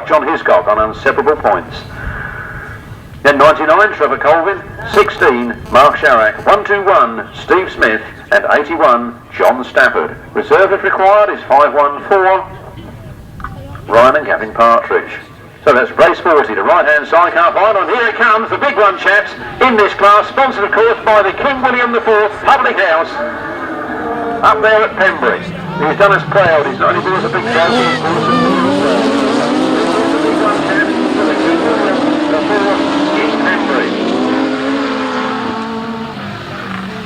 John Hiscock on inseparable points. Then 99, Trevor Colvin. 16, Mark Sharrock. 121, Steve Smith. And 81, John Stafford. Reserve if required is 514, Ryan and Gavin Partridge. So that's race 40, the right-hand sidecar final, and here it comes, the big one, chaps, in this class, sponsored of course by the King William IV Public House, up there at Pembury. He's done us proud, he's not only brought us a big trophy, he's brought us a big one, chaps, for the King William IV in Pembury.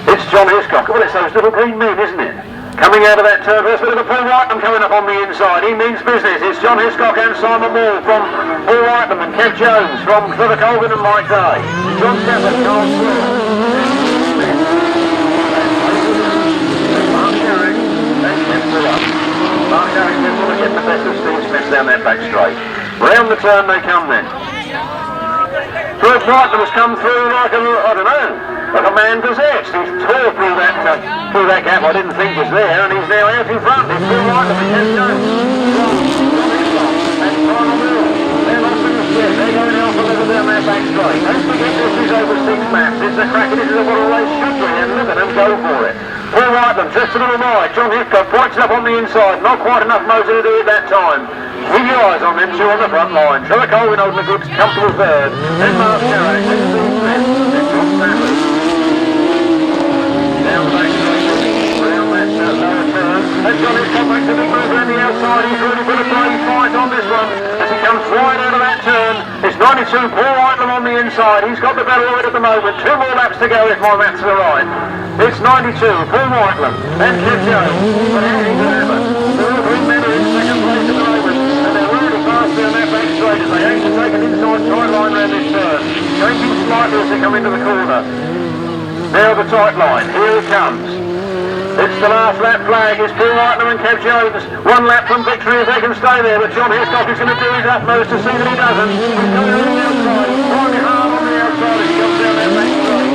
It's John Hiscock. Well, it's those little green men, isn't it? Coming out of that turn, there's a bit of a Paul Whitelam coming up on the inside. He means business. It's John Hiscock and Simon Moore from Paul Whitelam and Kev Jones from Trevor Colvin and Mike Day. John Stafford, Carl Sewell. Mark Sharrock and Kev Fuller. Mark Sharrock and Kev Fuller getting the best of Steve Smith down that back straight. Round the turn they come then. Paul Whitelam has come through like a, I don't know, like a man possessed. He's tore through that gap I didn't think was there, and he's now out in front. It's Paul Whitelam and Kev Jones. And Simon Moore. They're lost in the shed. They're going off a little down that back straight. Don't forget this is over 6 laps. It's a cracker. This is what a race should be, and look at them go for it. Paul Whitelam just a little wide. John Hiscock points it up on the inside. Not quite enough motor to do it that time. Keep your eyes on them two on the front line. Trevor Colvin holding a good, comfortable third. Then Mark Sharrock. Then Steve Smith. Then John Stafford. Down the back straight. Round that lower turn. And John Hiscock makes a big move around the outside. He's really put a brave fight on this one as he comes wide out of that turn. It's 92, Paul Whitelam on the inside. He's got the better of it at the moment. 2 more laps to go if my maths are right. It's 92, Paul Whitelam and Kev Jones. But anything can happen. The little green men are in second place at the moment. And they're really fast down that back straight as they aim to take an inside tight line round this turn. Changing slightly as they come into the corner. Now the tight line. Here it comes. It's the last lap flag. It's Paul Whitelam and Kev Jones. 1 lap from victory if they can stay there. But John Hiscock is going to do his utmost to see that he doesn't. He's coming on the outside. He's driving hard on the outside as he comes down that back straight.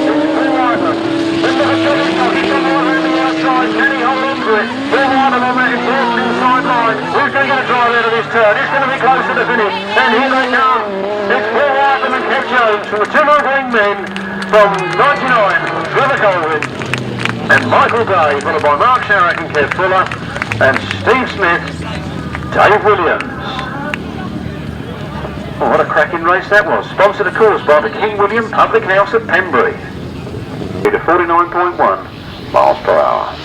It's Paul Whitelam. Look at John Hiscock. He's got right around the outside. Can he hold on to it? Paul Whitelam on that important inside line. Who's going to get a drive out of this turn? It's going to be close to the finish. And here they come. It's Paul Whitelam and Kev Jones from the 2 more green men from 99, Trevor Colvin and Michael Day, followed by Mark Sharrock and Kev Fuller, and Steve Smith, Dave Williams. Oh, what a cracking race that was. Sponsored, of course, by the King William Public House at Pembury. To 49.1 miles per hour.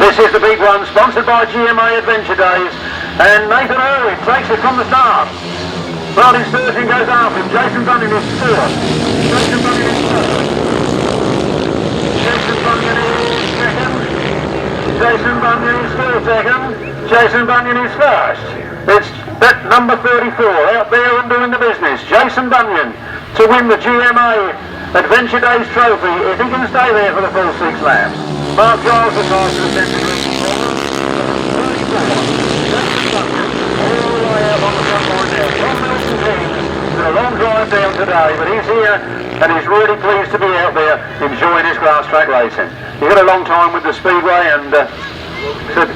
This is the big one, sponsored by GMA Adventure Days, and Nathan Irwin takes it from the start. Martin Sturgeon goes after him. Jason Bunyan is 4th. Jason Bunyan is 3rd. Jason Bunyan is 2nd. Jason Bunyan is still 2nd. Jason Bunyan is 1st. It's bet number 34 out there and doing the business. Jason Bunyan to win the GMA Adventure Days trophy if he can stay there for the full 6 laps. Mark Giles the time to the centre group. 34. Jason Bunyan all the way out on the front line now. From Milton Keynes. It's been a long drive down today, but he's here and he's really pleased to be out there enjoying his Grasstrack racing. He's had a long time with the Speedway and said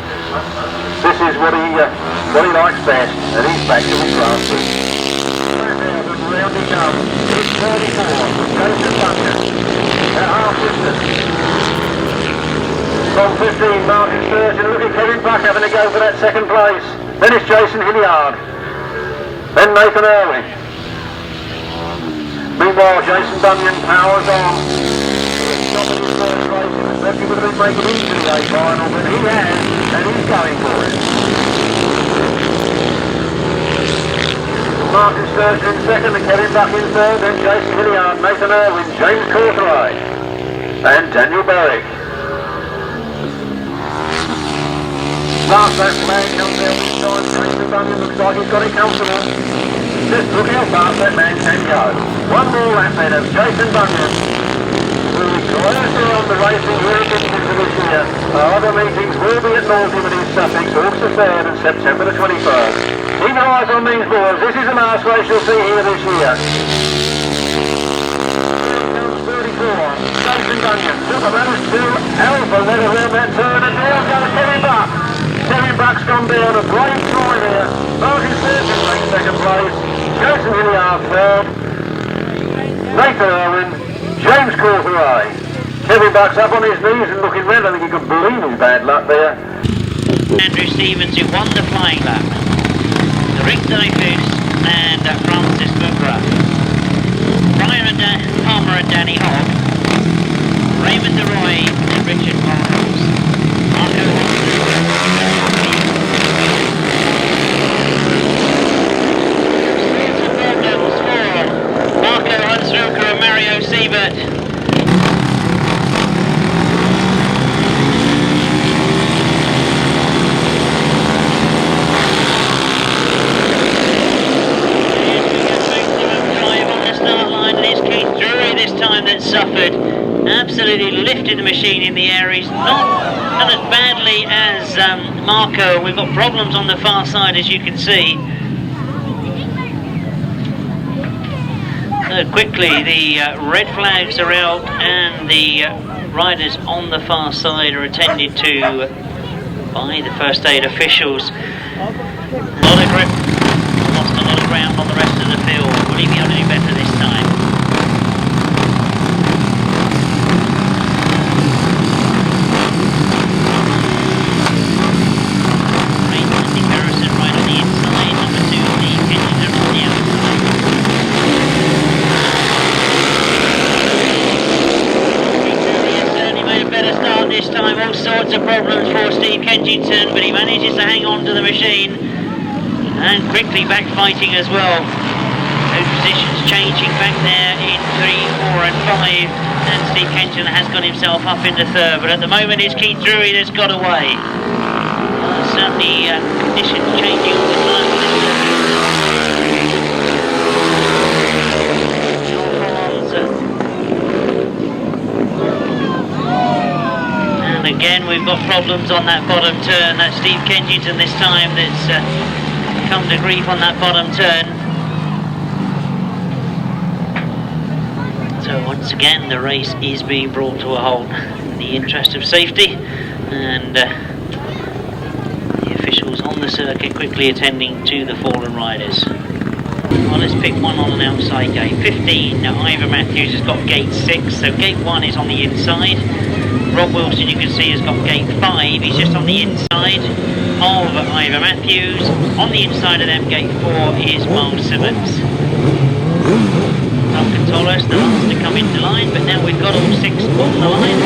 this is what he likes best, and he's back to his Grasstrack. Round he comes. It's 34. Jason Bunyan at half distance. From 15, Martin Sturgeon. Look at Kevin Buck having to go for that 2nd place. Then it's Jason Hilliard. Then Nathan Irwin. Meanwhile, Jason Bunyan powers on. He's stopping his first race. He was lucky would have been making into the RH Final, but he has, and he's going for it. Martin Sturgeon in 2nd, and Kevin Buck in 3rd, then Jason Hilliard, Nathan Irwin, James Courtray, and Daniel Berwick. Last lap flag comes out this time. Jason Bunyan looks like he's got it comfortable. Just look how fast that man can go. 1 more lap then of Jason Bunyan. We'll be closer on the racing here at Biddenden this year. Our other meetings will be at Northam in Sussex, August the 3rd and September the 21st. Keep your eyes on these boys. This is the last race you'll see here this year. Comes 34. Jason Bunyan. Superman is still Alpha led around that turn, and now goes Kevin Buck. Kevin Buck's gone down a great time here. Martin Sturgeon takes 2nd place. Jason Hilliard third. Nathan Irwin, James Cortheray. Kevin Buck's up on his knees and looking red. I think he could believe his bad luck there. Andrew Stevens, who won the flying lap. Rick Dreyfus and Francis Bukra. Brian Palmer and Danny Hogg. Raymond DeRoy and Richard Morals. Marco Hansrucker and Mario Siebert. That suffered, absolutely lifted the machine in the air. He's not as badly as Marco. We've got problems on the far side, as you can see. So quickly the red flags are out and the riders on the far side are attended to by the first aid officials. A lot of grip, lost a lot of ground on the rest of the field. Will he be able to do better this time? All sorts of problems for Steve Kensington, but he manages to hang on to the machine and quickly backfighting as well. Those positions changing back there in 3, 4 and 5, and Steve Kensington has got himself up into third, but at the moment it's Keith Drury that's got away. Certainly conditions changing all the time. Again, we've got problems on that bottom turn. That's Steve Kensington this time that's come to grief on that bottom turn. So once again, the race is being brought to a halt in the interest of safety, and the officials on the circuit quickly attending to the fallen riders. Well, let's pick one on an outside gate. 15, Ivor Matthews has got gate 6, so gate 1 is on the inside. Rob Wilson, you can see, has got gate 5. He's just on the inside of Ivor Matthews. On the inside of them, gate 4 is Miles Simmons. Duncan Torres, the last to come into line, but now we've got all 6 on the line.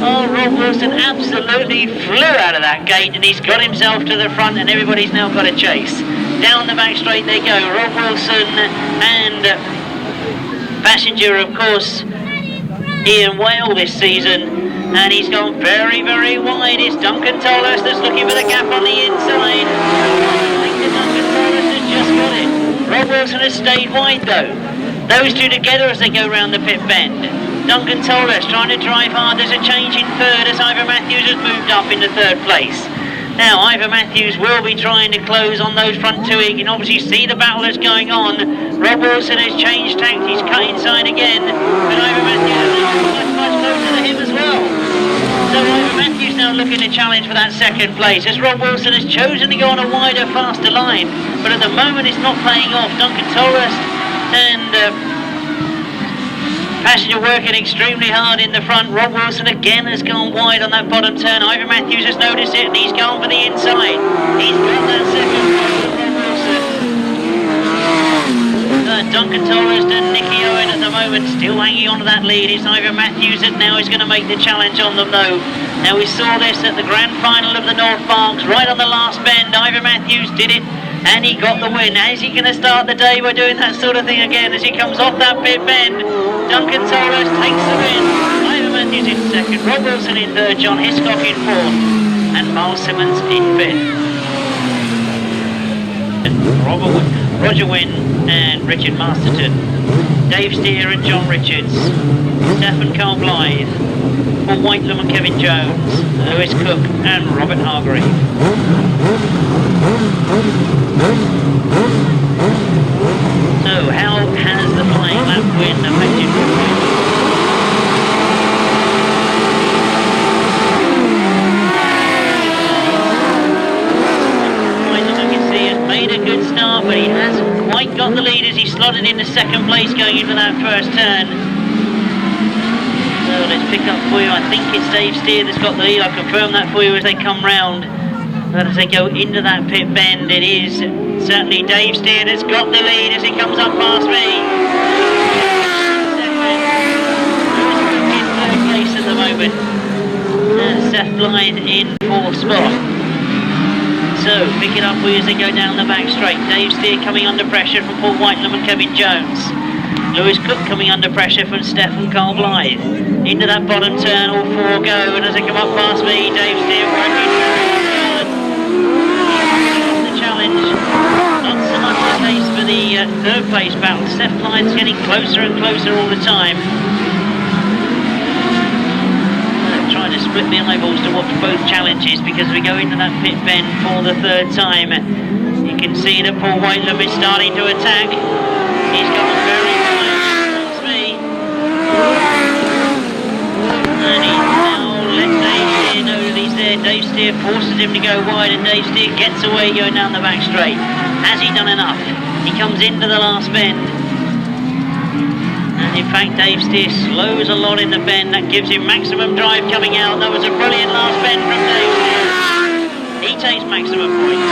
Oh, Rob Wilson absolutely flew out of that gate, and he's got himself to the front, and everybody's now got a chase. Down the back straight they go. Rob Wilson and passenger, of course, Ian Whale this season, and he's gone very, very wide. It's Duncan Torres that's looking for the gap on the inside. I think Duncan Torres has just got it. Rob Wilson has stayed wide though. Those two together as they go round the pit bend. Duncan Torres trying to drive hard. There's a change in third as Ivor Matthews has moved up into third place. Now Ivor Matthews will be trying to close on those front two. You can obviously see the battle that's going on. Rob Wilson has changed tact. He's cut inside again, but Ivor Matthews is much closer to him as well. So Ivor Matthews now looking to challenge for that second place as Rob Wilson has chosen to go on a wider, faster line, but at the moment it's not playing off. Duncan Torres and passenger working extremely hard in the front. Rob Wilson again has gone wide on that bottom turn. Ivor Matthews has noticed it and he's gone for the inside. He's got that second place of Rob Wilson. Duncan Torres and Nicky Owen at the moment still hanging on to that lead. It's Ivor Matthews that now is going to make the challenge on them though. Now we saw this at the grand final of the North Parks, right on the last bend. Ivor Matthews did it and he got the win. Now is he going to start the day by doing that sort of thing again as he comes off that pit bend? Duncan Torres takes the win. Ivor Matthews in second, Rob Wilson in third, John Hiscock in fourth, and Miles Simmons in fifth. Roger Wynne and Richard Masterton, Dave Steer and John Richards, Stephen Carl Blythe, Paul Whitelam and Kevin Jones, Lewis Cook and Robert Hargrave. So how has the flying lap win affected got the lead as he slotted into second place going into that first turn. So let's pick up for you. I think it's Dave Steer that's got the lead. I'll confirm that for you as they come round. But as they go into that pit bend, it is certainly Dave Steer that's got the lead as he comes up past me. In third place at the moment. And Seth Blythe in fourth spot. So, pick it up for you as they go down the back straight. Dave Steer coming under pressure from Paul Whitelam and Kevin Jones. Lewis Cook coming under pressure from Steph and Carl Blythe. Into that bottom turn, all four go, and as they come up past me, Dave Steer working very hard. The challenge, not so much the case for the third place battle. Steph Blythe's getting closer and closer all the time. Trying to split the eyeballs to watch both challenges because we go into that pit bend for the third time. You can see that Paul Whitelam is starting to attack. He's gone very close to me. And he now lets Dave Steer know that he's there. Dave Steer forces him to go wide and Dave Steer gets away going down the back straight. Has he done enough? He comes into the last bend. In fact, Dave Steer slows a lot in the bend. That gives him maximum drive coming out. That was a brilliant last bend from Dave Steer. He takes maximum points.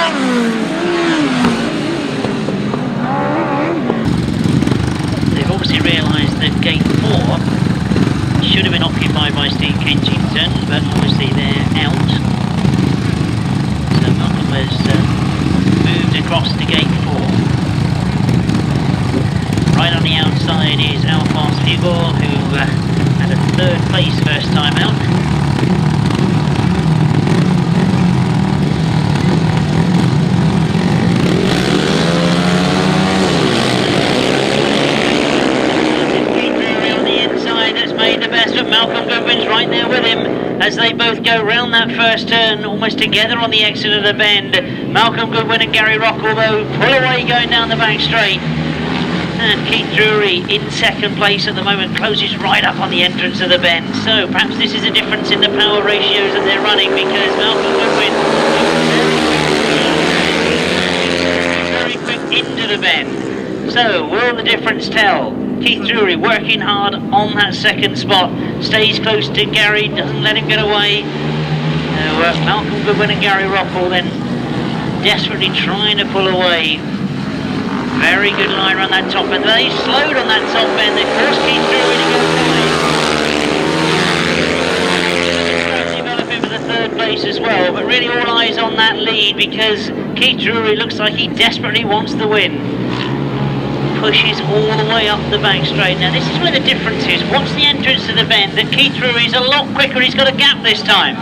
They've obviously realised that gate 4 should have been occupied by Steve Kensington, but obviously they're out. So Malcolm has moved across to gate 4. Right on the outside is Alphonse Fugor, who had a third place first time out. On the inside that's made the best, but Malcolm Goodwin's right there with him as they both go round that first turn almost together on the exit of the bend. Malcolm Goodwin and Gary Rockwell though pull away going down the back straight. And Keith Drury in second place at the moment, closes right up on the entrance of the bend. So perhaps this is a difference in the power ratios that they're running because Malcolm Goodwin very quick into the bend. So will the difference tell? Keith Drury working hard on that second spot, stays close to Gary, doesn't let him get away. Malcolm Goodwin and Gary Rockwell then desperately trying to pull away. Very good line around that top end. They slowed on that top end. They forced Keith Drury to go wide. Developing for the third place as well, but really all eyes on that lead because Keith Drury looks like he desperately wants the win. Pushes all the way up the back straight. Now this is where the difference is. Watch the entrance to the bend. That Keith Drury is a lot quicker. He's got a gap this time.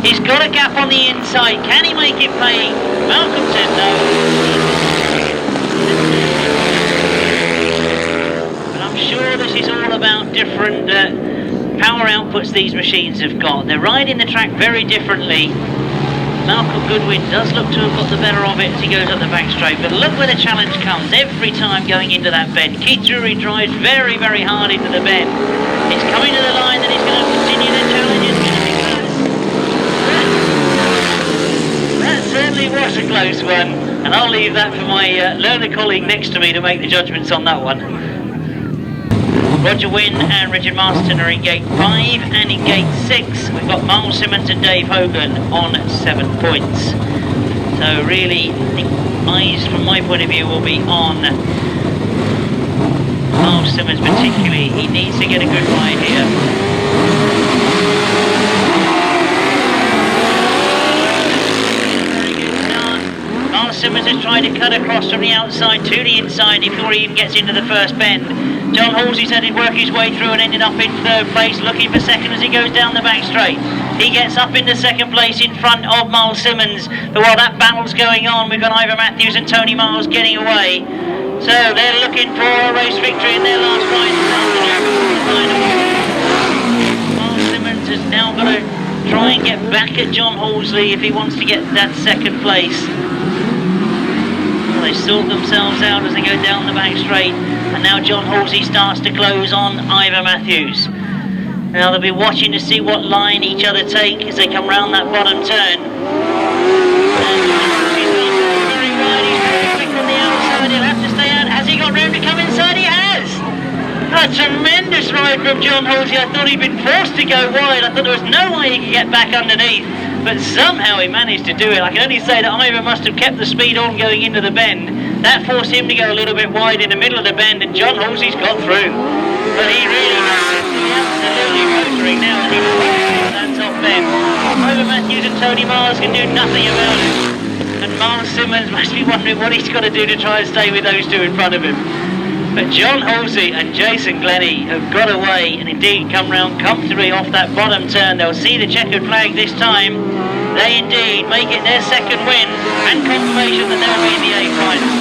He's got a gap on the inside. Can he make it pay? Malcolm said no. But I'm sure this is all about different power outputs these machines have got. They're riding the track very differently. Malcolm Goodwin does look to have got the better of it as he goes up the back straight, but look where the challenge comes every time going into that bend. Keith Drury drives very, very hard into the bend. It's coming to the line that he's going to continue the challenge. It's going to be close. That certainly was a close one, and I'll leave that for my learner colleague next to me to make the judgments on that one. Roger Wynne and Richard Marston are in gate 5, and in gate 6 we've got Miles Simmons and Dave Hogan on 7 points. So really, I think eyes from my point of view will be on Miles Simmons particularly. He needs to get a good ride here. Very good start. Miles Simmons is trying to cut across from the outside to the inside before he even gets into the first bend. John Halsey's had to work his way through and ended up in third place, looking for second as he goes down the back straight. He gets up into second place in front of Miles Simmons. But while that battle's going on, we've got Ivor Matthews and Tony Miles getting away. So they're looking for a race victory in their last ride this afternoon. Miles Simmons has now got to try and get back at John Halsey if he wants to get that second place. Well, they sort themselves out as they go down the back straight. And now John Halsey starts to close on Ivor Matthews. Now they'll be watching to see what line each other take as they come round that bottom turn. And Halsey's going very wide, he's very quick on the outside, he'll have to stay out. Has A tremendous ride from John Halsey. I thought he'd been forced to go wide. I thought there was no way he could get back underneath, but somehow he managed to do it. I can only say that Ira must have kept the speed on going into the bend. That forced him to go a little bit wide in the middle of the bend, and John Halsey's got through. But he really absolutely motoring now as he was that top bend. Over Matthews and Tony Mars can do nothing about it. And Miles Simmons must be wondering what he's got to do to try and stay with those two in front of him. But John Halsey and Jason Glennie have got away and indeed come round comfortably off that bottom turn. They'll see the checkered flag this time. They indeed make it their second win and confirmation that they'll be in the A final.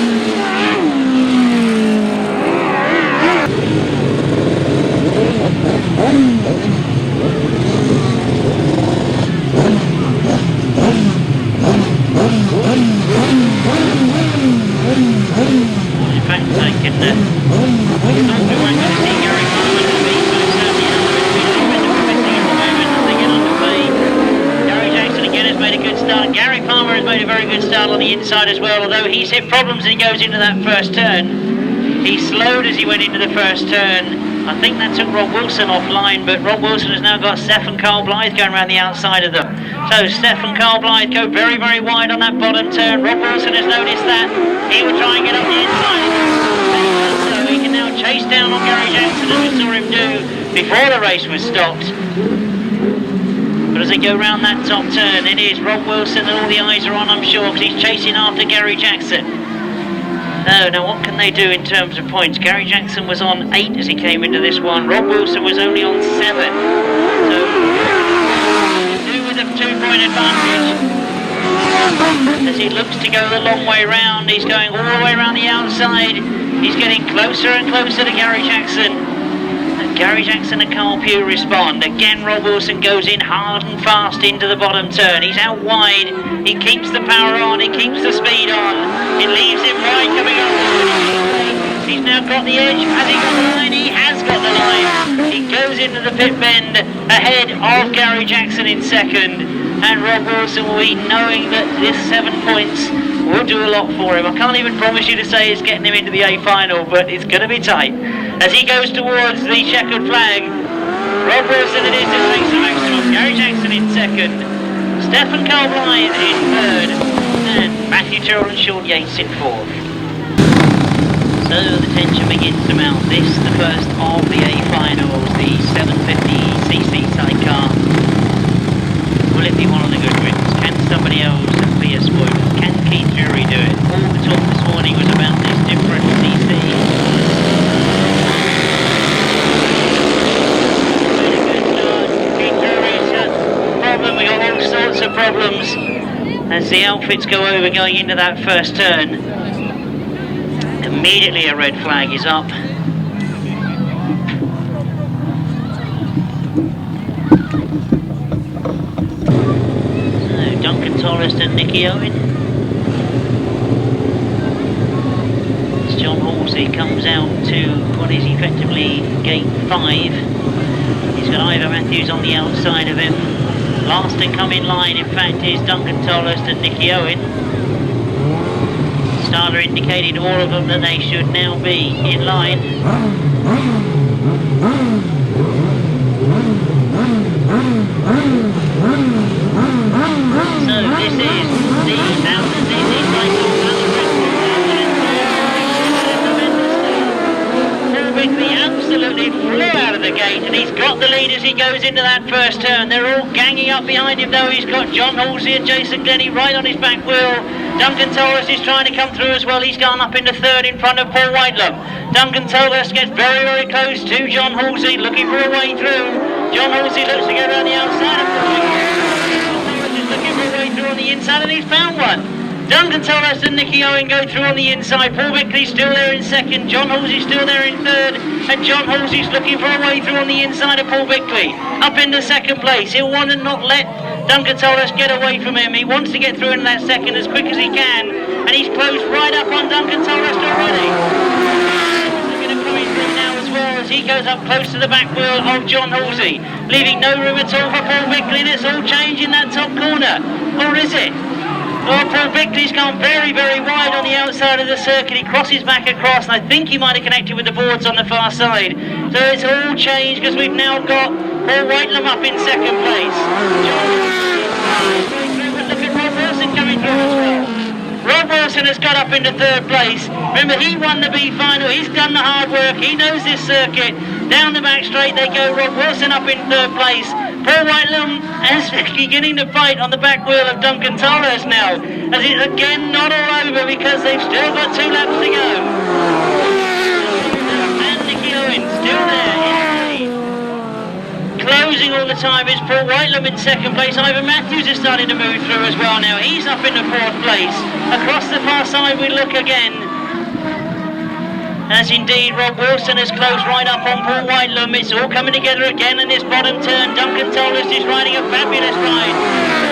In fact, I can thought we weren't going to see Gary Palmer to be, but certainly as they get underway. Gary Jackson again has made a good start. Gary Palmer has made a very good start on the inside as well, although he's hit problems as he goes into that first turn. He slowed as he went into the first turn. I think that took Rob Wilson offline, but Rob Wilson has now got Steph and Carl Blythe going around the outside of them. So Steph and Carl Blythe go very, very wide on that bottom turn. Rob Wilson has noticed that. He will try and get up the inside. So he can now chase down on Gary Jackson, as we saw him do before the race was stopped. But as they go round that top turn, it is Rob Wilson and all the eyes are on, I'm sure, because he's chasing after Gary Jackson. Now what can they do in terms of points? Gary Jackson was on 8 as he came into this one. Rob Wilson was only on 7. So, two with a 2-point advantage. As he looks to go the long way round, he's going all the way around the outside. He's getting closer and closer to Gary Jackson. And Gary Jackson and Carl Pugh respond. Again, Rob Wilson goes in hard and fast into the bottom turn. He's out wide. He keeps the power on. He keeps the speed on. It leaves him wide coming up. He's now got the edge. Has he got the line? He has got the line. He goes into the pit bend ahead of Gary Jackson in second. And Rob Wilson will be knowing that this 7 points will do a lot for him. I can't even promise you to say it's getting him into the A final, but it's going to be tight. As he goes towards the checkered flag, Rob Wilson it is that makes the maximum. Gary Jackson in second. Stephen Carl Blythe in third. And Matthew Tyrrell and Sean Yates in fourth. So the tension begins to mount. This, the first of the A finals, the 750cc sidecar. Will it be one of the good wins? Can somebody else be a spoiler? Can Keith Drury do it? All the talk this morning was about this different CC. Keith Drury's problem. We got all sorts of problems as the outfits go over going into that first turn. Immediately a red flag is up. Duncan Tolles and Nicky Owen. As John Halsey comes out to what is effectively gate 5. He's got Ivor Matthews on the outside of him. Last to come in line, in fact, is Duncan Tolles and Nicky Owen. Starter indicated all of them that they should now be in line. So this is the 1000cc cycle. Paul Whitelam absolutely flew out of the gate, and he's got the lead as he goes into that first turn. They're all ganging up behind him though. He's got John Halsey and Jason Glennie right on his back wheel. Duncan Tolles is trying to come through as well. He's gone up into third in front of Paul Whitelam. Duncan Tolles gets very, very close to John Halsey, looking for a way through. John Halsey looks to go around the outside of Paul Whitelam. He's looking for a way through on the inside, and he's found one. Duncan Tolles and Nicky Owen go through on the inside. Paul Whitley's still there in second. John Halsey's still there in third. And John Halsey's looking for a way through on the inside of Paul Whitley. Up into second place. He'll want to not let Duncan Tolles get away from him. He wants to get through into that second as quick as he can. And he's closed right up on Duncan Tolles already. He goes up close to the back wheel of John Halsey, leaving no room at all for Paul Whitley, and it's all changed in that top corner. Or is it? Well, Paul Whitley's gone very, very wide on the outside of the circuit. He crosses back across, and I think he might have connected with the boards on the far side. So it's all changed because we've now got Paul Whitelam up in second place. Look at Rob Wilson coming through as well. Rob Wilson has got up into third place. Remember, he won the B final. He's done the hard work. He knows this circuit. Down the back straight they go. Rob Wilson up in third place. Paul Whitelam is beginning to fight on the back wheel of Duncan Tolhurst now. As it's again not all over because they've still got 2 laps to go. And Nicky Owen still there in the lead. Closing all the time is Paul Whitelam in second place. Ivan Matthews is starting to move through as well now. He's up in the 4th place. Across the far side we look again. As indeed Rob Wilson has closed right up on Paul Whitelam. It's all coming together again in this bottom turn. Duncan Tolhurst is riding a fabulous ride.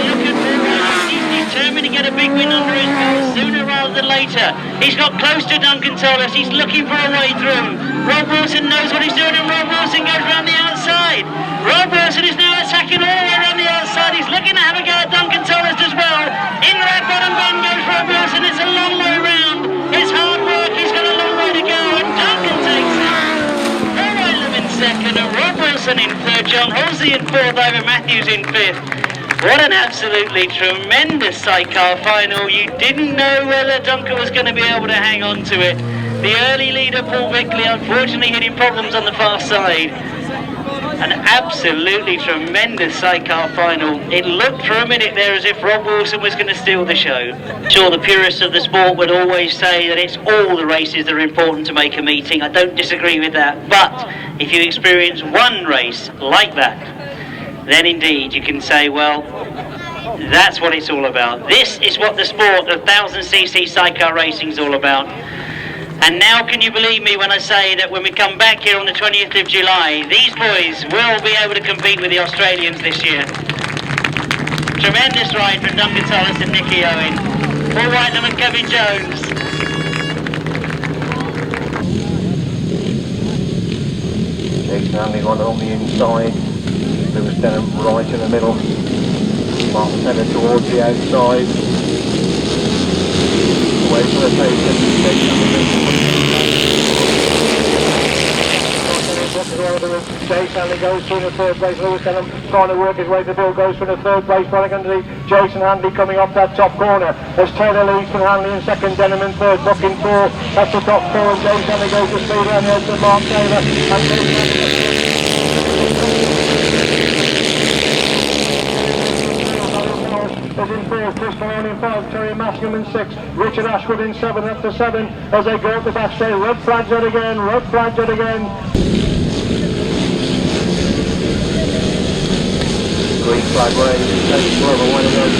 Look at Paul Whitelam. He's determined to get a big win under his belt sooner rather than later. He's got close to Duncan Tolhurst. He's looking for a way through. Rob Wilson knows what he's doing, and Rob Wilson goes round the outside. Rob Wilson is now attacking all the way around the outside. He's looking to have a go at Duncan Tolhurst as well. Into that bottom bend goes Rob Wilson. It's a long way round. It's hard work. He's got a long way to go, and Duncan takes it. Paul Whitelam in second, and Rob Wilson in third. John Hiscock in fourth. Ivan Matthews in fifth. What an absolutely tremendous sidecar final. You didn't know whether Duncan was going to be able to hang on to it. The early leader, Paul Whitelam, unfortunately hitting problems on the far side. An absolutely tremendous sidecar final. It looked for a minute there as if Rob Wilson was going to steal the show. Sure, the purists of the sport would always say that it's all the races that are important to make a meeting. I don't disagree with that. But if you experience one race like that, then indeed you can say, well, that's what it's all about. This is what the sport of 1000cc sidecar racing is all about. And now can you believe me when I say that when we come back here on the 20th of July, these boys will be able to compete with the Australians this year. Tremendous ride from Duncan Tolhurst and Nicky Owen. Paul Whitelam and Kevin Jones. Jason Handley on the inside. Lewis Denham right in the middle. Mark Senna towards the outside. Away from the station. Jason Handley goes through the 3rd place. Lewis Denham trying to work his way to the bill, goes through the 3rd place. Running underneath Jason Handley coming up that top corner. As Taylor leads from Handley in 2nd, Denham in 3rd, Bucking 4. That's the top 4, and Jason Handley goes to speed around here to Mark Taylor. Is in 4th, Chris Malone in 5, Terry Maskingham in 6, Richard Ashwood in 7, up to 7 as they go up the back straight. Red flags out again, red flags out again. Green flag raised, takes forever, one of those.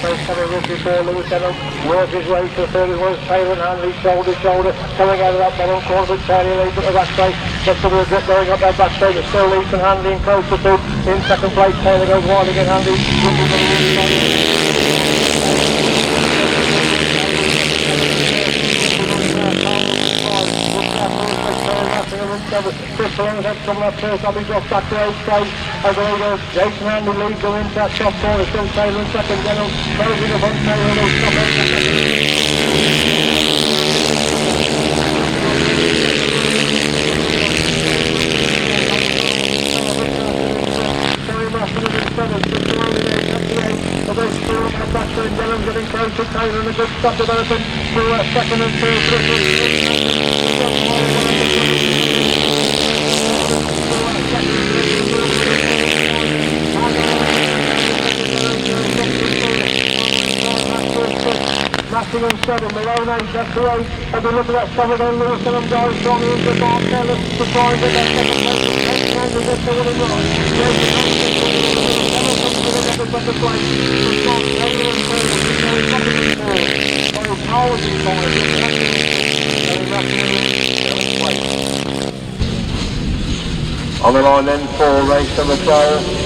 Coming in before Lewis Denham, work his way to the 3rd as well as Taylor and Handley, shoulder to shoulder, coming out of that bottom corner, but Taylor leads up the back straight, gets the wheel grip going up that back straight, but still leads from Handley and close to 2, in 2nd place, Taylor goes wide again, Handley, Chris Malone has coming up first, I'll be dropped back to 8th place, as the leader, Jason Handley leads the into that top corner, still Taylor in 2nd, Denham, closing the front, Taylor will stop in 2nd. Denham getting close to Taylor and a good stop developing for 2nd and 3rd. Maskingham 7, Malone 8, that's the 8. As we look at that cover then, Lewis Denham goes strongly into Mark Taylor to try and get that 2nd place. And he gets the winning run. The 2nd place. Taylor and Taylor, very powerful fight. On the line then for race number 12.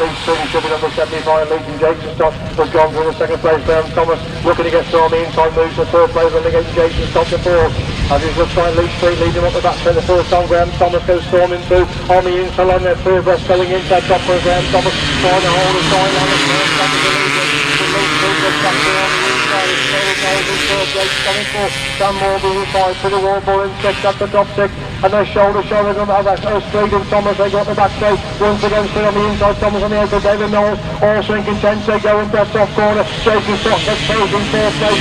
Leeds number 75, Leeds and Jason Stott has gone through the 2nd place. Thomas looking to get through on the inside, moves to 3rd place, and against Jason Stott to 4th. As his left side Leeds Street leading up the back straight, the first time Graham Thomas goes storming through on the inside line, their three abreast going inside top for Graham Thomas, trying to hold a side line of first back of the lead. The Leeds Street goes back to on the inside, it's David Knowles in third place, coming for Dan Morby inside to the wall ball in six, that's the top six, and their shoulder going to have that Street and Thomas, they got the back straight, once again Street on the inside, Thomas on the outside, David Knowles, also in contention, they go into that top corner, Jason Stott gets closed in fourth place,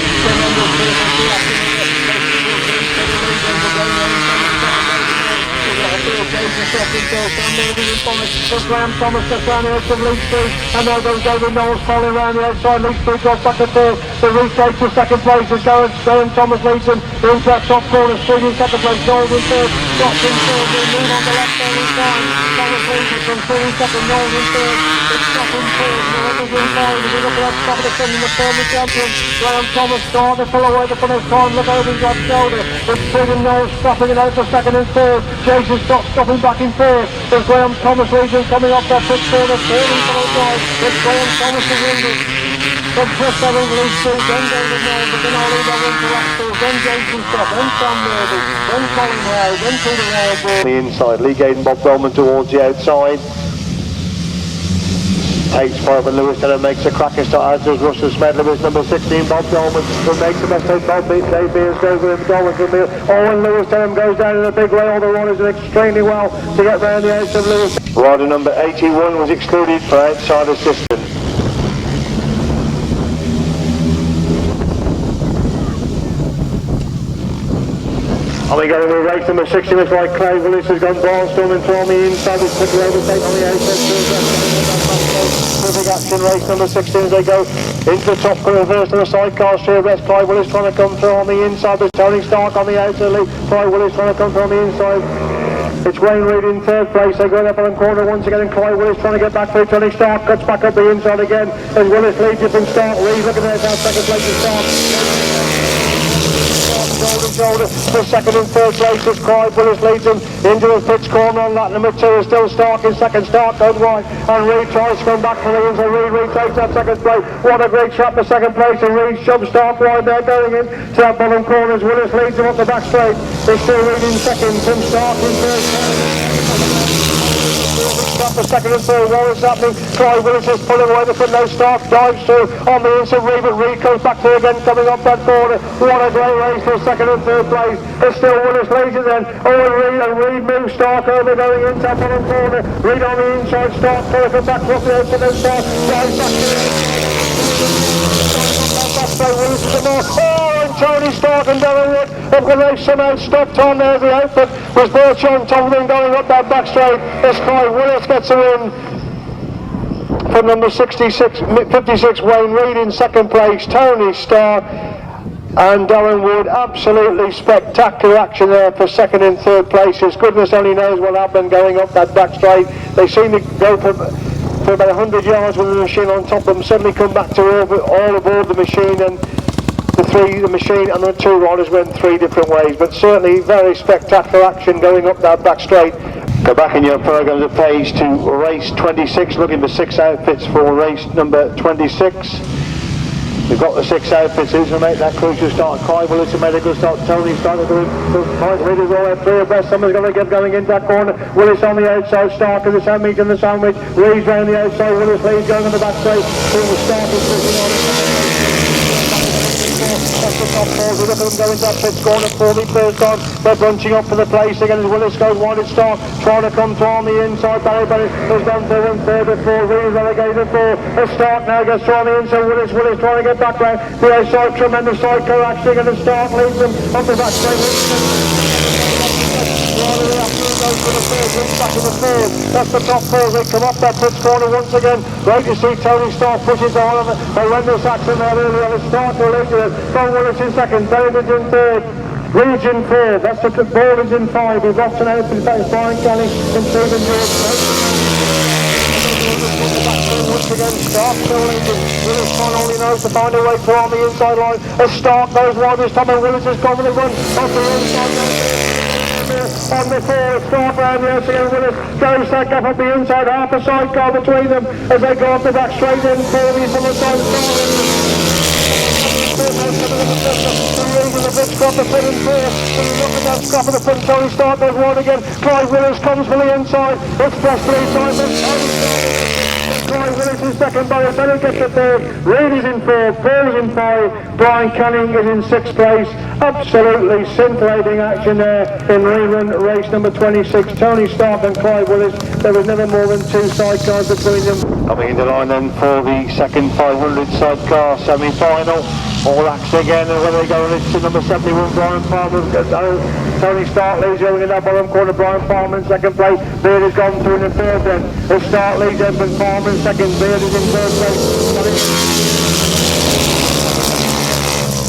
Graham Thomas gets round the edge of Leeds Street, and now goes David Knowles falling round the outside. Leeds Street goes back to third. The retake to second place is Graham Thomas leads him into that top corner. Street in second place, Knowles in third, Stott in third, they move on the left hand inside. Thomas leads it from third in second, Knowles in third, it's Stott in third, Knowles in five. As we look at that top of the sun in the firmly champion, Graham Thomas starting to pull away the front of his time, look over his left shoulder. It's Street and Knowles stopping it out for second and third. Jason Stott stopping back in third. There's Graham Thomas leading coming off that pitch corner, third and followed by. It's Graham Thomas who wins it. From first having Leeds Street, then David Knowles, but then all over into Axel, then Jason Stott, then Sam Murphy, then Colin Howe, then to the wide ball. The inside, Lee Gaden, Bob Bellman towards the outside. Takes five and Lewis Denham makes a cracking start, as does Russell Smedley with number 16, Bob Dolman, who makes the best take. Bob beats Dave Beers, goes with him, Dolman from Beers. Oh, and Lewis Denham goes down in a big way. All the runners are extremely well to get round the edge of Lewis. Rider number 81 was excluded for outside assistance. And we go into race number 60, looks like Clay Willis has gone barnstorming from the inside, he's quickly overtaken on the outside. Perfect action, race number 16 as they go into the top corner, first of the Sidecars, three abreast. Clive Willis trying to come through on the inside, there's Tony Stark on the outside lead, Clive Willis trying to come through on the inside. It's Wayne Reid in third place, they go up on the corner once again, and Clive Willis trying to get back through. Tony Stark cuts back up the inside again, as Willis leads it from Stark. Reid looking at that second place to Stark. Shoulder for second and third place as Clive Willis leads him into the pitch corner on lap number 2 is still Stark in second. Stark goes wide and Reid tries to come back for the inside. Reid takes that second place. What a great trap for second place, and Reid shoves Stark wide there going in to that bottom corner as Willis leads him up the back straight. It's still Reid in second, from Stark in third. For second and third, what is happening? Clive Willis is pulling away the front, no Stark dives through on the inside. Reid, but Reid comes back through again, coming up that corner. What a great race for second and third place. It's still Willis leads it then. And Reid moves Stark over going into that bottom corner. Reid on the inside, Stark trying to come back roughly out to the Stark. Dives back to and Tony Stark and Darren Wood have got a race somehow stopped on there. The output was Birchon Tomlin going up that back straight as Clive Willis gets a win from number 56 Wayne Reid in second place, Tony Stark and Darren Wood. Absolutely spectacular action there for second and third places. Goodness only knows what happened going up that back straight. They seem to go for about 100 yards with the machine on top of them, suddenly come back to all aboard the machine, and the machine and the two riders went three different ways, but certainly very spectacular action going up that back straight. Go back in your programmes at page to race 26, looking for 6 outfits for race number 26. We've got the 6 outfits in to make that crucial start. Clive Willis made a good start. Tony started to fight leaders all the way through abreast. Someone's going to get going into that corner. Willis on the outside, Stark in the sandwich and the sandwich. Reid's round the outside, Willis leads going on the back straight. Stark is pushing on. That's the top four. We look at them going to that pitch corner for the first time. They're bunching up for the place again as Willis goes wide. It's Stark trying to come through on the inside. Barry Bennett has done third and third before. Reid's relegated for. Stark now gets through on the inside. Willis trying to get back round the outside. Tremendous sidecar action, and the Stark leads them on the back straight. Back in the third. That's the top four. They come up that pitch corner once again. Great to see Tony Stark pushes on a horrendous action there earlier. And Stark will lead it. John Willis in second. David in third. Reid in third. That's the ball is in 5. We've lost an out. Brian Kelly and Stephen George. Once again, Stark still leading. Willis only knows to find a way through on the inside line. As Stark goes wide this time, and Willis has gone with a run off the inside. On the floor, Stark round the outside, and Willis goes that gap up the inside, half a sidecar between them as they go up the back straight in, Corby from the side. The pitch off the front and first. So he's looking at that scrap of the front. Tony Stott goes wide again. Clive Willis comes for the inside. It's press three times. Clive Willis is second, Barry Bennett gets the third. Reid is in fourth, Paul is in five, Brian Canning is in sixth place. Absolutely scintillating action there in rerun race number 26. Tony Stott and Clive Willis. There was never more than two sidecars between them. Coming in the line then for the second 500 sidecar semi-final. All action again, and when they go, it's to number 71, Brian Palmer. Tony Stott leads over in that bottom corner. Brian Palmer in second place. Beard has gone through in the third then. The Stott leads Edmund Palmer in second. Beard is in third place.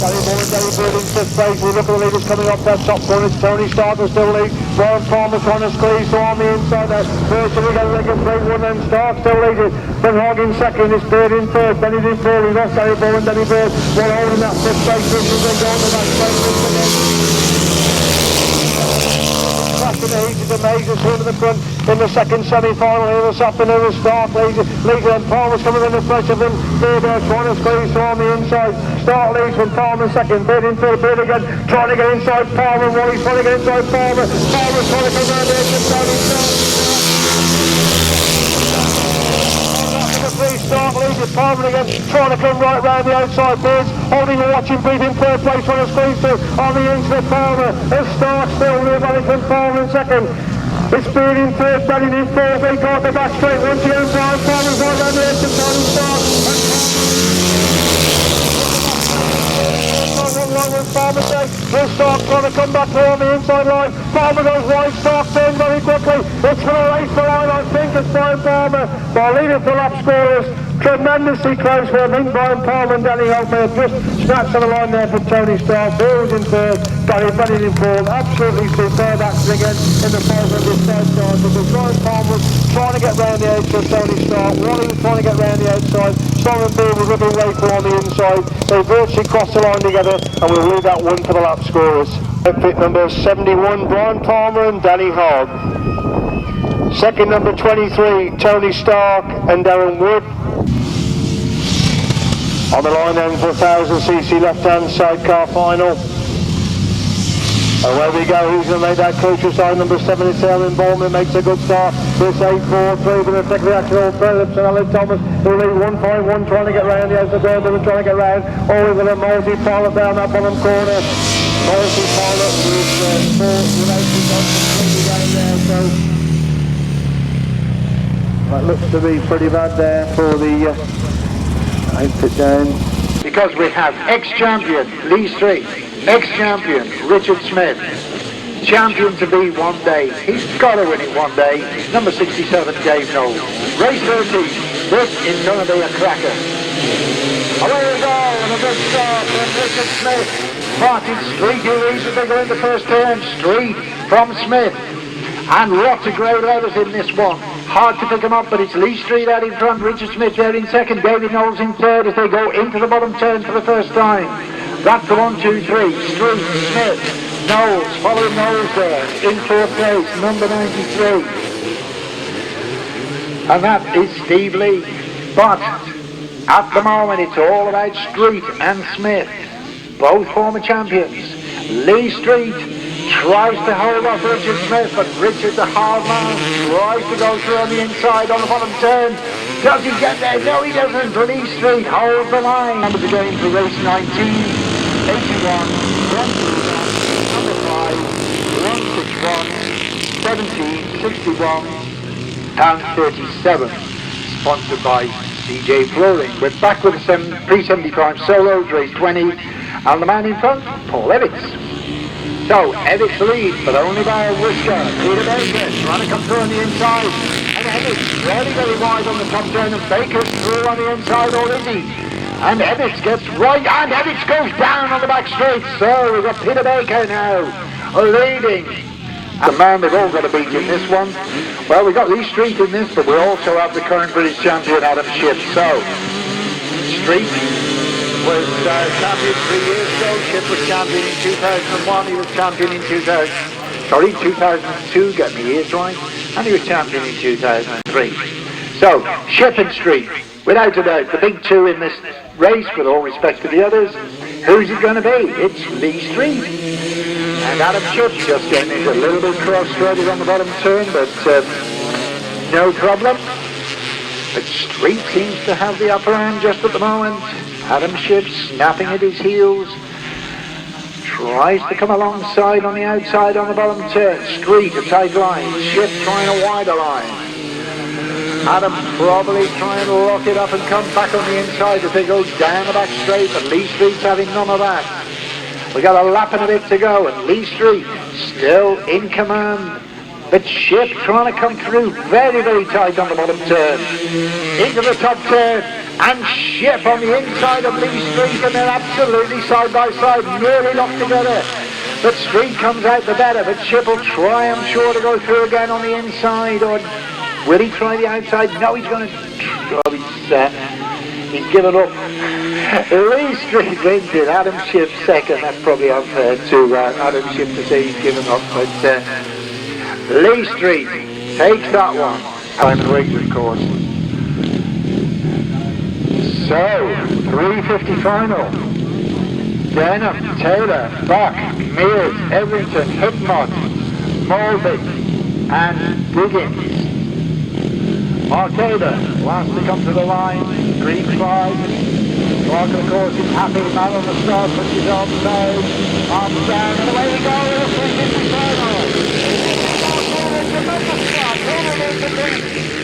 Danny Beard in fifth place. We look at the leaders coming up that top corner. It's Tony Stott who still leads. Brian Palmer trying to squeeze to on the inside there. First we got a leg and break one, then Stott still leads it. Ben Hogg in second, it's Beard in third, Benny's in fourth. We lost Danny Bowen, Danny Beard. One holding that fifth place. This is going down to that straight in the heat is amazing, through to the front in the second semi-final here this afternoon. The Stott leads and Palmer's coming in the front of him. Beard trying to squeeze on the inside. Stott leads from Palmer second, Beard in third, Beard again trying to get inside Palmer. Wally's trying to get inside Palmer. Palmer's trying to come around there to Tony Stott. Stott leads with Palmer again, trying to come right round the outside. Beard's holding the watching beat in third place, trying to squeeze through on the inside Palmer. The Stott still running from Palmer in second. It's Beard in third, Benny in fourth. They got the back straight once again. Brian Palmer's right round the edge of Tony Stott. Palmer says, he'll Stott trying to come back through on the inside line. Palmer goes wide, Stott turns very quickly. It's going to race the line, I think it's Brian Palmer. By leading for lap scorers, tremendously close for I think Brian Palmer and Danny Hope may have just scratched on the line there for Tony Stott. Beard was in third, Benny in fourth. Absolutely superb action again in the 500 sidecars. Because Brian Palmer was trying to get round the edge for Tony Stott. Wally was trying to get round the outside. Simon Beard was ripping Waco on the inside. They virtually crossed the line together, and we'll leave that one for the lap scorers. Pit number 71, Brian Palmer and Danny Hogg. Second number 23, Tony Stark and Darren Wood. On the line then for 1000cc left-hand sidecar final. Away we go, who's going to make that crucial side? Number 7 is Aaron Bowman, makes a good start. This 8-4-3, but the second actual Phillips and Alan Thomas who lead 1-5-1 trying to get round the outside door, they were trying to get round. All with a multi-pilot down that bottom corner. Multi-pilot with 4 without completely down there, so that looks to be pretty bad there for the outfit down. Because we have ex-champion Lee Street, ex-champion Richard Smith, champion to be one day. He's got to win it one day. Number 67, Dave Knowles. Race 13. This is going to be a cracker. Away we go, and a good start from Richard Smith. Martin Street, who leads as they go in the first turn. Street from Smith. And lots of great riders in this one. Hard to pick them up, but it's Lee Street out in front, Richard Smith there in second, David Knowles in third as they go into the bottom turn for the first time. That's the 1, 2, 3. Street, Smith, Knowles, following Knowles there in fourth place, number 93. And that is Steve Lee. But at the moment it's all about Street and Smith, both former champions. Lee Street tries to hold off Richard Smith, but Richard, the hard man, tries to go through on the inside on the bottom turn. Does he get there? No, he doesn't. Lee Street holds the line. Numbers again for race 19, 81, 121, number 5, 161, 17, 61, and 37. Sponsored by CJ Flooring. We're back with the pre-75 solos, race 20, and the man in front, Paul Evitts. So, Evitts leads, but only by a whisker. Peter Baker trying to come through on the inside. And Evitts really very wide on the top turn, and Baker's through on the inside, or is he? And Evitts gets right, and Evitts goes down on the back straight. So, we've got Peter Baker now leading. The man they've all got to beat in this one. Well, we've got Lee Street in this, but we also have the current British champion, Adam Shipp. So, Street was champion 3 years ago. Shipp was champion in 2001. He was champion in 2002, get me years right. And he was champion in 2003. So, Shipp and Street. Without a doubt, the big two in this race, with all respect to the others, who's it going to be? It's Lee Street. And Adam Shipp just getting into a little bit cross-threaded on the bottom turn, but no problem. But Street seems to have the upper hand just at the moment. Adam Shipp snapping at his heels. Tries to come alongside on the outside on the bottom turn. Street a tight line. Shipp trying a wider line. Adam probably trying to lock it up and come back on the inside as they go down the back straight, but Lee Street's having none of that. We got a lap and a bit to go, and Lee Street still in command. But Shipp trying to come through very, very tight on the bottom turn. Into the top turn, and Shipp on the inside of Lee Street, and they're absolutely side by side, nearly locked together. But Street comes out the better, but Shipp will try, I'm sure, to go through again on the inside, or will he try the outside? No, he's going to... he's given up. Lee Street wins it. Adam Shipp second. That's probably unfair to Adam Shipp to say he's given up. But Lee Street takes that one. Time to wait, of course. So, 350 final. Denham, Taylor, Buck, Mears, Everington, Hipmont, Mulvey, and Diggins. Arcada wants to come to the line, green flag. Clark, of course, is happy. Man on the start, puts his arms down, and away we go.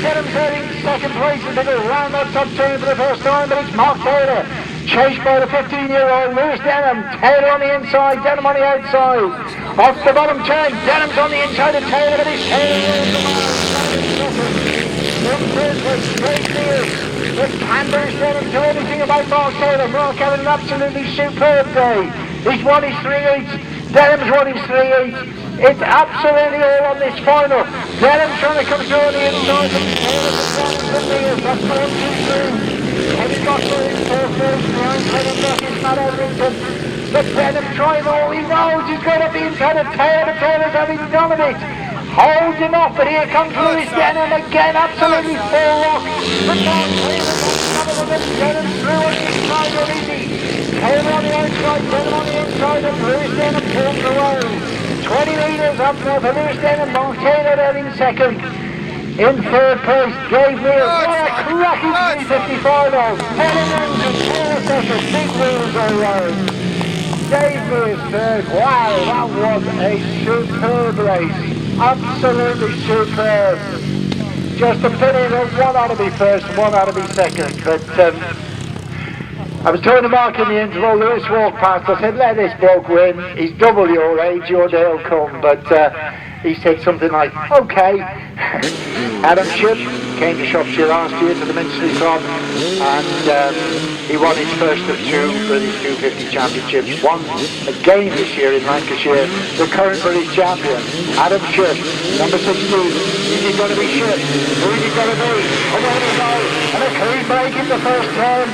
Denham's heading second place as they go round that top turn for the first time, but it's Mark Taylor, chased by the 15-year-old Lewis Denham. Taylor on the inside, Denham on the outside. Off the bottom turn, Denham's on the inside of Taylor, but he's This panders Denham to anything about Mark Taylor. Mark having an absolutely superb day. He's won his 3-8. Denham's won his 3-8. It's absolutely all on this final. Denham's trying to come through on the inside from Taylor to Mears. That's 4-2-3. Heavy got for him, 4-1. Behind Taylor Buck is Matt Everington. But Denham trying all he knows. He's got up the inside of Taylor. Taylor's having none of it. Holds him off, but here comes Lewis Denham again, absolutely full lock. But now Taylor got some of them, Denham through on the inside of easy. Taylor on the outside, Denham on the inside, and Lewis Denham pulls away. 20 metres up now for Lewis Denham, Mark Taylor there in second. In third place, Dave Mears. What a cracking 355 of. Denham and Taylor second, big wheels all round. Dave Mears third. Wow, that was a superb race. Absolutely superb. Just a pity that one ought to be first and one ought to be second. But I was talking to Mark in the interval. Lewis walked past. I said, let this bloke win. He's double your age. Your day will come. But he said something like, okay. Adam Shipp came to Shropshire last year to the Minsterley Club, and he won his first of two British 250 championships. Won again this year in Lancashire, the current British champion, Adam Shipp, number 16. Is he going to be Shipp? Who is he going to be? Away we go, and a clean break in the first turn,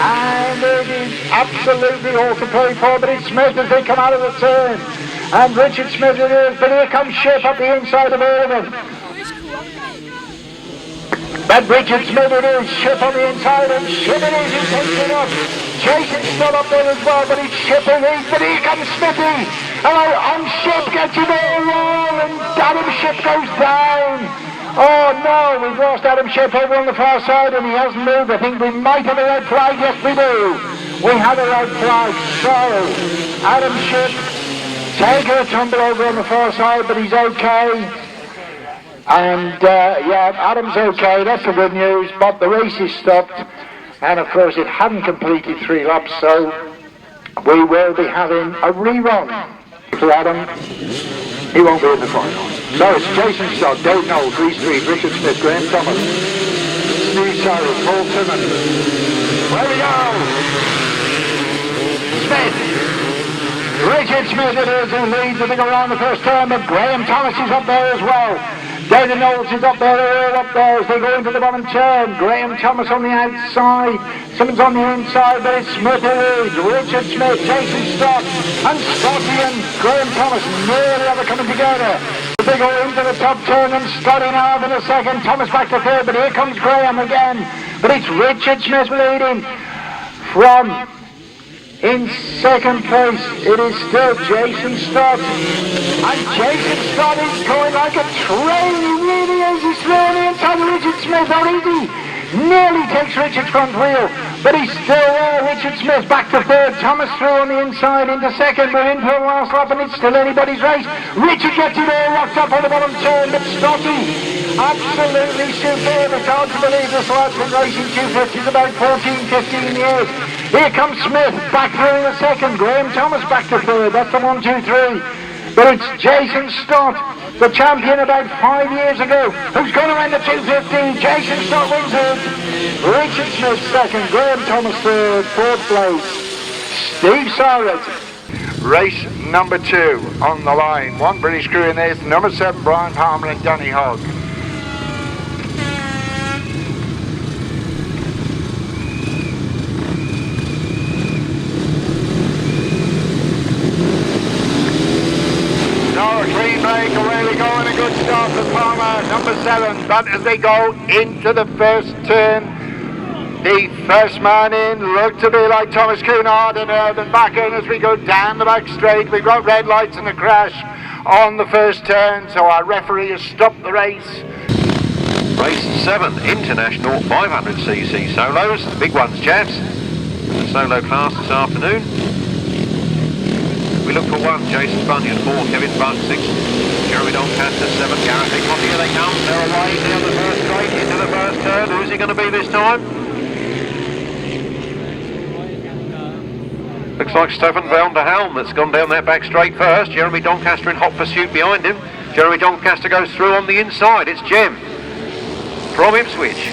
and it is absolutely all to play for, but it's Smith as they come out of the turn. And Richard Smith it is, but here comes Shipp up the inside of Biddenden. But Richard Smith it is, Shipp on the inside, and Shipp it is, he takes it up. Jason's still up there as well, but it's Shipp it is, but here comes Smithy. And Shipp gets him all wrong, and Adam Shipp goes down. Oh no, we've lost Adam Shipp over on the far side, and he hasn't moved. I think we might have a red flag, yes we do. We have a red flag, so Adam Shipp taking a tumble over on the far side, but he's okay. And yeah, Adam's okay, that's the good news, but the race is stopped, and of course it hadn't completed 3 laps, so we will be having a rerun for Adam. He won't be in the final. So it's Jason Stott, David Knowles, Lee Street, Richard Smith, Graham Thomas, Steve Cyrus, Paul Simmons. Where we go? Smith. Richard Smith it is who leads as they go around the first turn, but Graham Thomas is up there as well. David Knowles is up there, they're all up there as they go into the bottom turn. Graham Thomas on the outside, Simmons on the inside, but it's Smith who leads. Richard Smith, Jason Stott, and Stotty and Graham Thomas nearly ever coming together. They go into the top turn, and Stotty now in a second, Thomas back to third, but here comes Graham again. But it's Richard Smith leading from... In second place, it is still Jason Stott. And Jason Stott is going like a train. He really is. He's thrown the inside of Richard Smith. How easy. Nearly takes Richard's front wheel. But he's still there. Richard Smith back to third. Thomas through on the inside into second. We're in for the last lap and it's still anybody's race. Richard gets it all locked up on the bottom turn. But Stotty, absolutely superb. It's hard to believe this lad's been racing 250s about 14, 15 years. Here comes Smith, back through in the second. Graham Thomas back to third. That's the 1, 2, 3. But it's Jason Stott, the champion about 5 years ago, who's going to win the 250. Jason Stott wins it. Richard Smith second. Graham Thomas third. Fourth place, Steve Cyrus. Race number 2 on the line. One British crew in this. Number 7, Brian Palmer and Danny Hogg. A clean break, really going a good start for Palmer, number 7, but as they go into the first turn, the first man in looked to be like Thomas Coonard and Irvin back in as we go down the back straight. We've got red lights and a crash on the first turn, so our referee has stopped the race. Race 7, International 500cc solos, the big ones, chaps. The solo class this afternoon. We look for 1, Jason Bunyan, 4, Kevin Buck, 6, Jeremy Doncaster, 7, Gareth Hickman. Here they come, they're away down the first straight into the first turn. Who's he going to be this time? Looks like Stefan van der Helm that's gone down that back straight first. Jeremy Doncaster in hot pursuit behind him. Jeremy Doncaster goes through on the inside. It's Jem from Ipswich,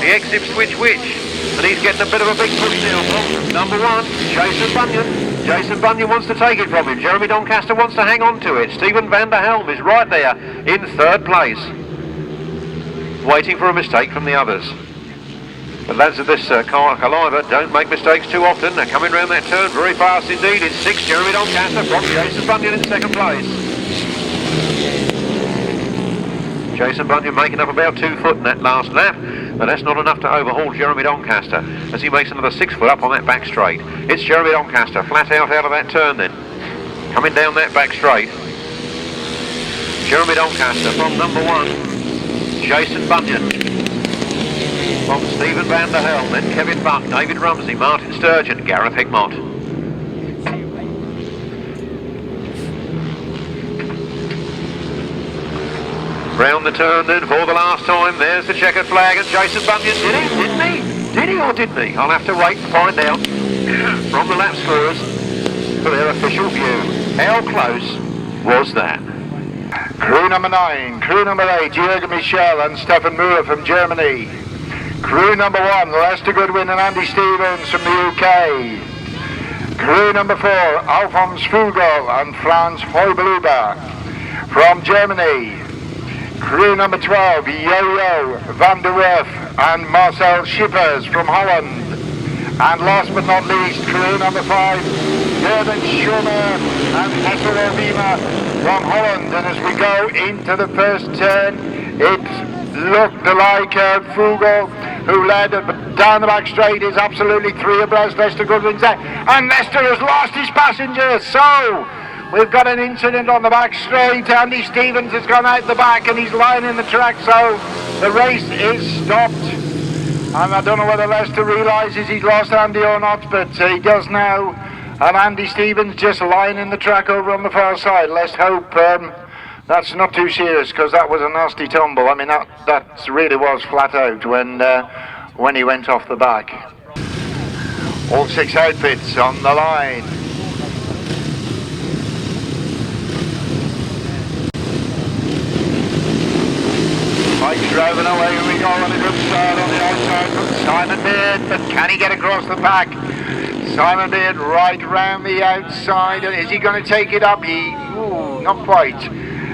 the ex-Ipswich Witch. And he's getting a bit of a big push now from number 1, Jason Bunyan. Jason Bunyan wants to take it from him. Jeremy Doncaster wants to hang on to it. Stephen van der Helm is right there in third place, waiting for a mistake from the others. The lads of this car Collier don't make mistakes too often. They're coming round that turn very fast indeed. It's 6, Jeremy Doncaster from Jason Bunyan in second place. Jason Bunyan making up about 2 foot in that last lap, but that's not enough to overhaul Jeremy Doncaster as he makes another 6 foot up on that back straight. It's Jeremy Doncaster flat out of that turn then, coming down that back straight. Jeremy Doncaster from number 1, Jason Bunyan, from Stephen van der Helm, then Kevin Buck, David Rumsey, Martin Sturgeon, Gareth Hickmott. Round the turn then for the last time. There's the checkered flag and Jason Bunyan. Did he or didn't he? I'll have to wait and find out from the lap scorers for their official view. How close was that? Crew number 9, crew number 8, Jürgen Michel and Stefan Moore from Germany. Crew number 1, Lester Goodwin and Andy Stevens from the UK. Crew number 4, Alphonse Fugel and Franz Heubeluber from Germany. Crew number 12, Yo-Yo van der Werf and Marcel Schippers from Holland. And last but not least, crew number 5, Gerben Schumer and Hessel Ovima from Holland. And as we go into the first turn, it looked like Fugel, who led down the back straight, is absolutely 3 abreast. Lester Goodwin's there, and Lester has lost his passengers. So we've got an incident on the back straight. Andy Stevens has gone out the back and he's lying in the track, so the race is stopped. And I don't know whether Lester realises he's lost Andy or not, but he does now. And Andy Stevens just lying in the track over on the far side. Let's hope that's not too serious, because that was a nasty tumble. I mean, that really was flat out when he went off the back. All 6 outfits on the line. Mike's driving away, here we go on a good start on the outside from Simon Beard, but can he get across the pack? Simon Beard right round the outside, and is he going to take it up? Not quite.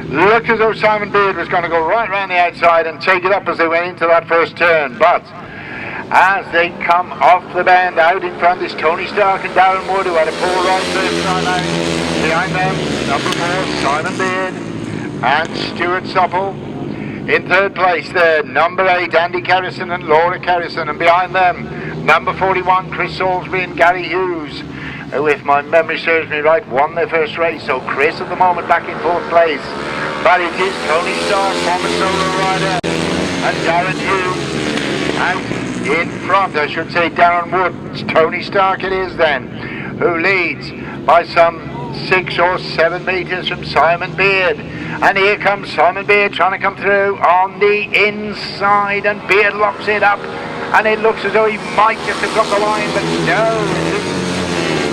Looked as though Simon Beard was going to go right round the outside and take it up as they went into that first turn, but as they come off the bend, out in front is Tony Stark and Darren Wood, who had a poor right first time out. Behind them, number 4, Simon Beard and Stuart Supple. In third place there, number 8, Andy Carrison and Laura Carrison, and behind them, number 41, Chris Salisbury and Gary Hughes, who, if my memory serves me right, won their first race. So Chris at the moment back in fourth place, but it is Tony Stark, former solo rider, and Darren Hughes out in front. I should say Darren Wood. It's Tony Stark it is then, who leads by some 6 or 7 metres from Simon Beard. And here comes Simon Beard trying to come through on the inside, and Beard locks it up, and it looks as though he might just have got the line, but no,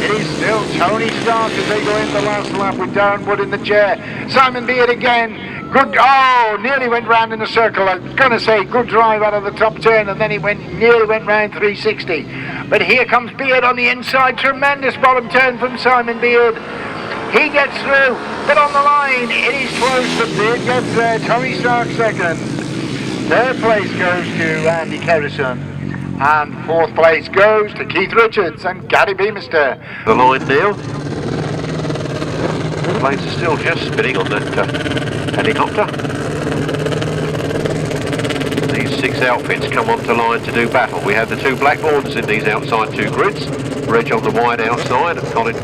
it is still Tony Stark as they go in the last lap with Darren Wood in the chair. Simon Beard again, good, oh, nearly went round in a circle. I was going to say good drive out of the top turn, and then he nearly went round 360. But here comes Beard on the inside, tremendous bottom turn from Simon Beard. He gets through, but on the line, it is close, but Beard gets there. Tony Stark second. Third place goes to Andy Carrison, and fourth place goes to Keith Richards and Gary Beamister. The line now. The blades are still just spinning on that helicopter. These 6 outfits come onto line to do battle. We have the 2 Blackboards in these outside 2 grids. Reg on the wide outside, and Colin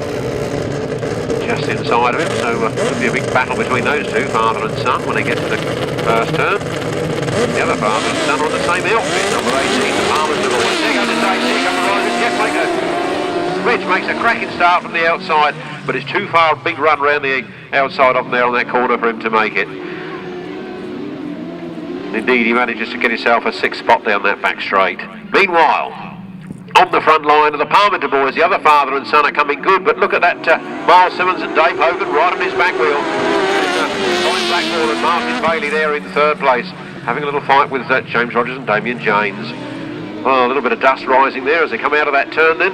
just inside of him, so it'll be a big battle between those 2, father and son, when they get to the first turn. The other father and son are on the same outfit, number 18, the Palmer's divorce. There goes the Dave, here comes the riders. Jeff Reg makes a cracking start from the outside, but it's too far, a big run round the outside off there on that corner for him to make it. Indeed, he manages to get himself a 6th spot down that back straight. Meanwhile, on the front line of the Parmenter boys, the other father and son are coming good, but look at that Miles Simmons and Dave Hogan right on his back wheel. Colin Blackmore and Martin Bailey there in third place, having a little fight with James Rogers and Damien James. Oh, a little bit of dust rising there as they come out of that turn then.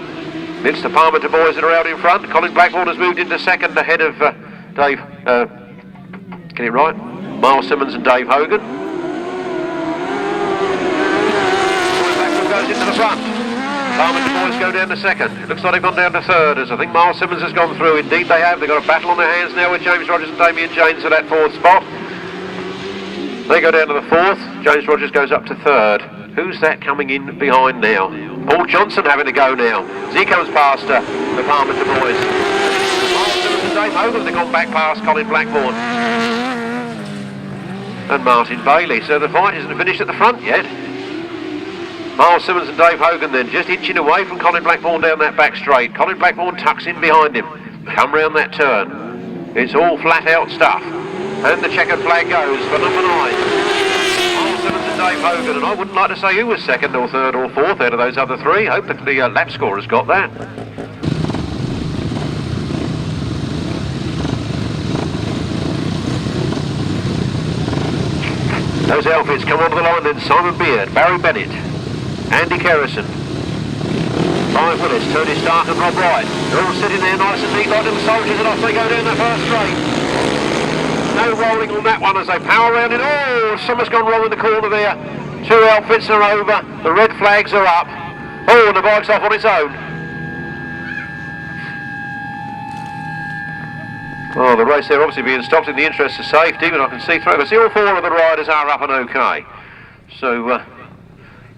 It's the Parmenter boys that are out in front. Colin Blackmore has moved into second ahead of Dave, get it right, Miles Simmons and Dave Hogan. Colin Blackmore goes into the front. Parmenter boys go down to second. It looks like they've gone down to third, as I think Miles Simmons has gone through. Indeed they have. They've got a battle on their hands now with James Rogers and Damien James for that 4th spot. They go down to the 4th. James Rogers goes up to 3rd. Who's that coming in behind now? Paul Johnson having to go now. As he comes past the Parmenter boys. Miles Simmons and Dave Hogan, they've gone back past Colin Blackmore and Martin Bailey. So the fight isn't finished at the front yet. Miles Simmons and Dave Hogan then just inching away from Colin Blackmore down that back straight. Colin Blackmore tucks in behind him. Come round that turn. It's all flat out stuff. And the checkered flag goes for number 9. Miles Simmons and Dave Hogan, and I wouldn't like to say who was second or third or fourth out of those other 3. Hope that the lap scorer's got that. Those outfits come onto the line then. Simon Beard, Barry Bennett, Andy Carrison, Brian Willis, Tony Stark and Rob Wright. They're all sitting there nice and neat like little soldiers, and off they go down the first straight. No rolling on that one as they power around it. Oh, something's gone wrong in the corner there. 2 outfits are over. The red flags are up. Oh, and the bike's off on its own. Oh, the race there obviously being stopped in the interest of safety, but I can see through. I see all 4 of the riders are up and okay. So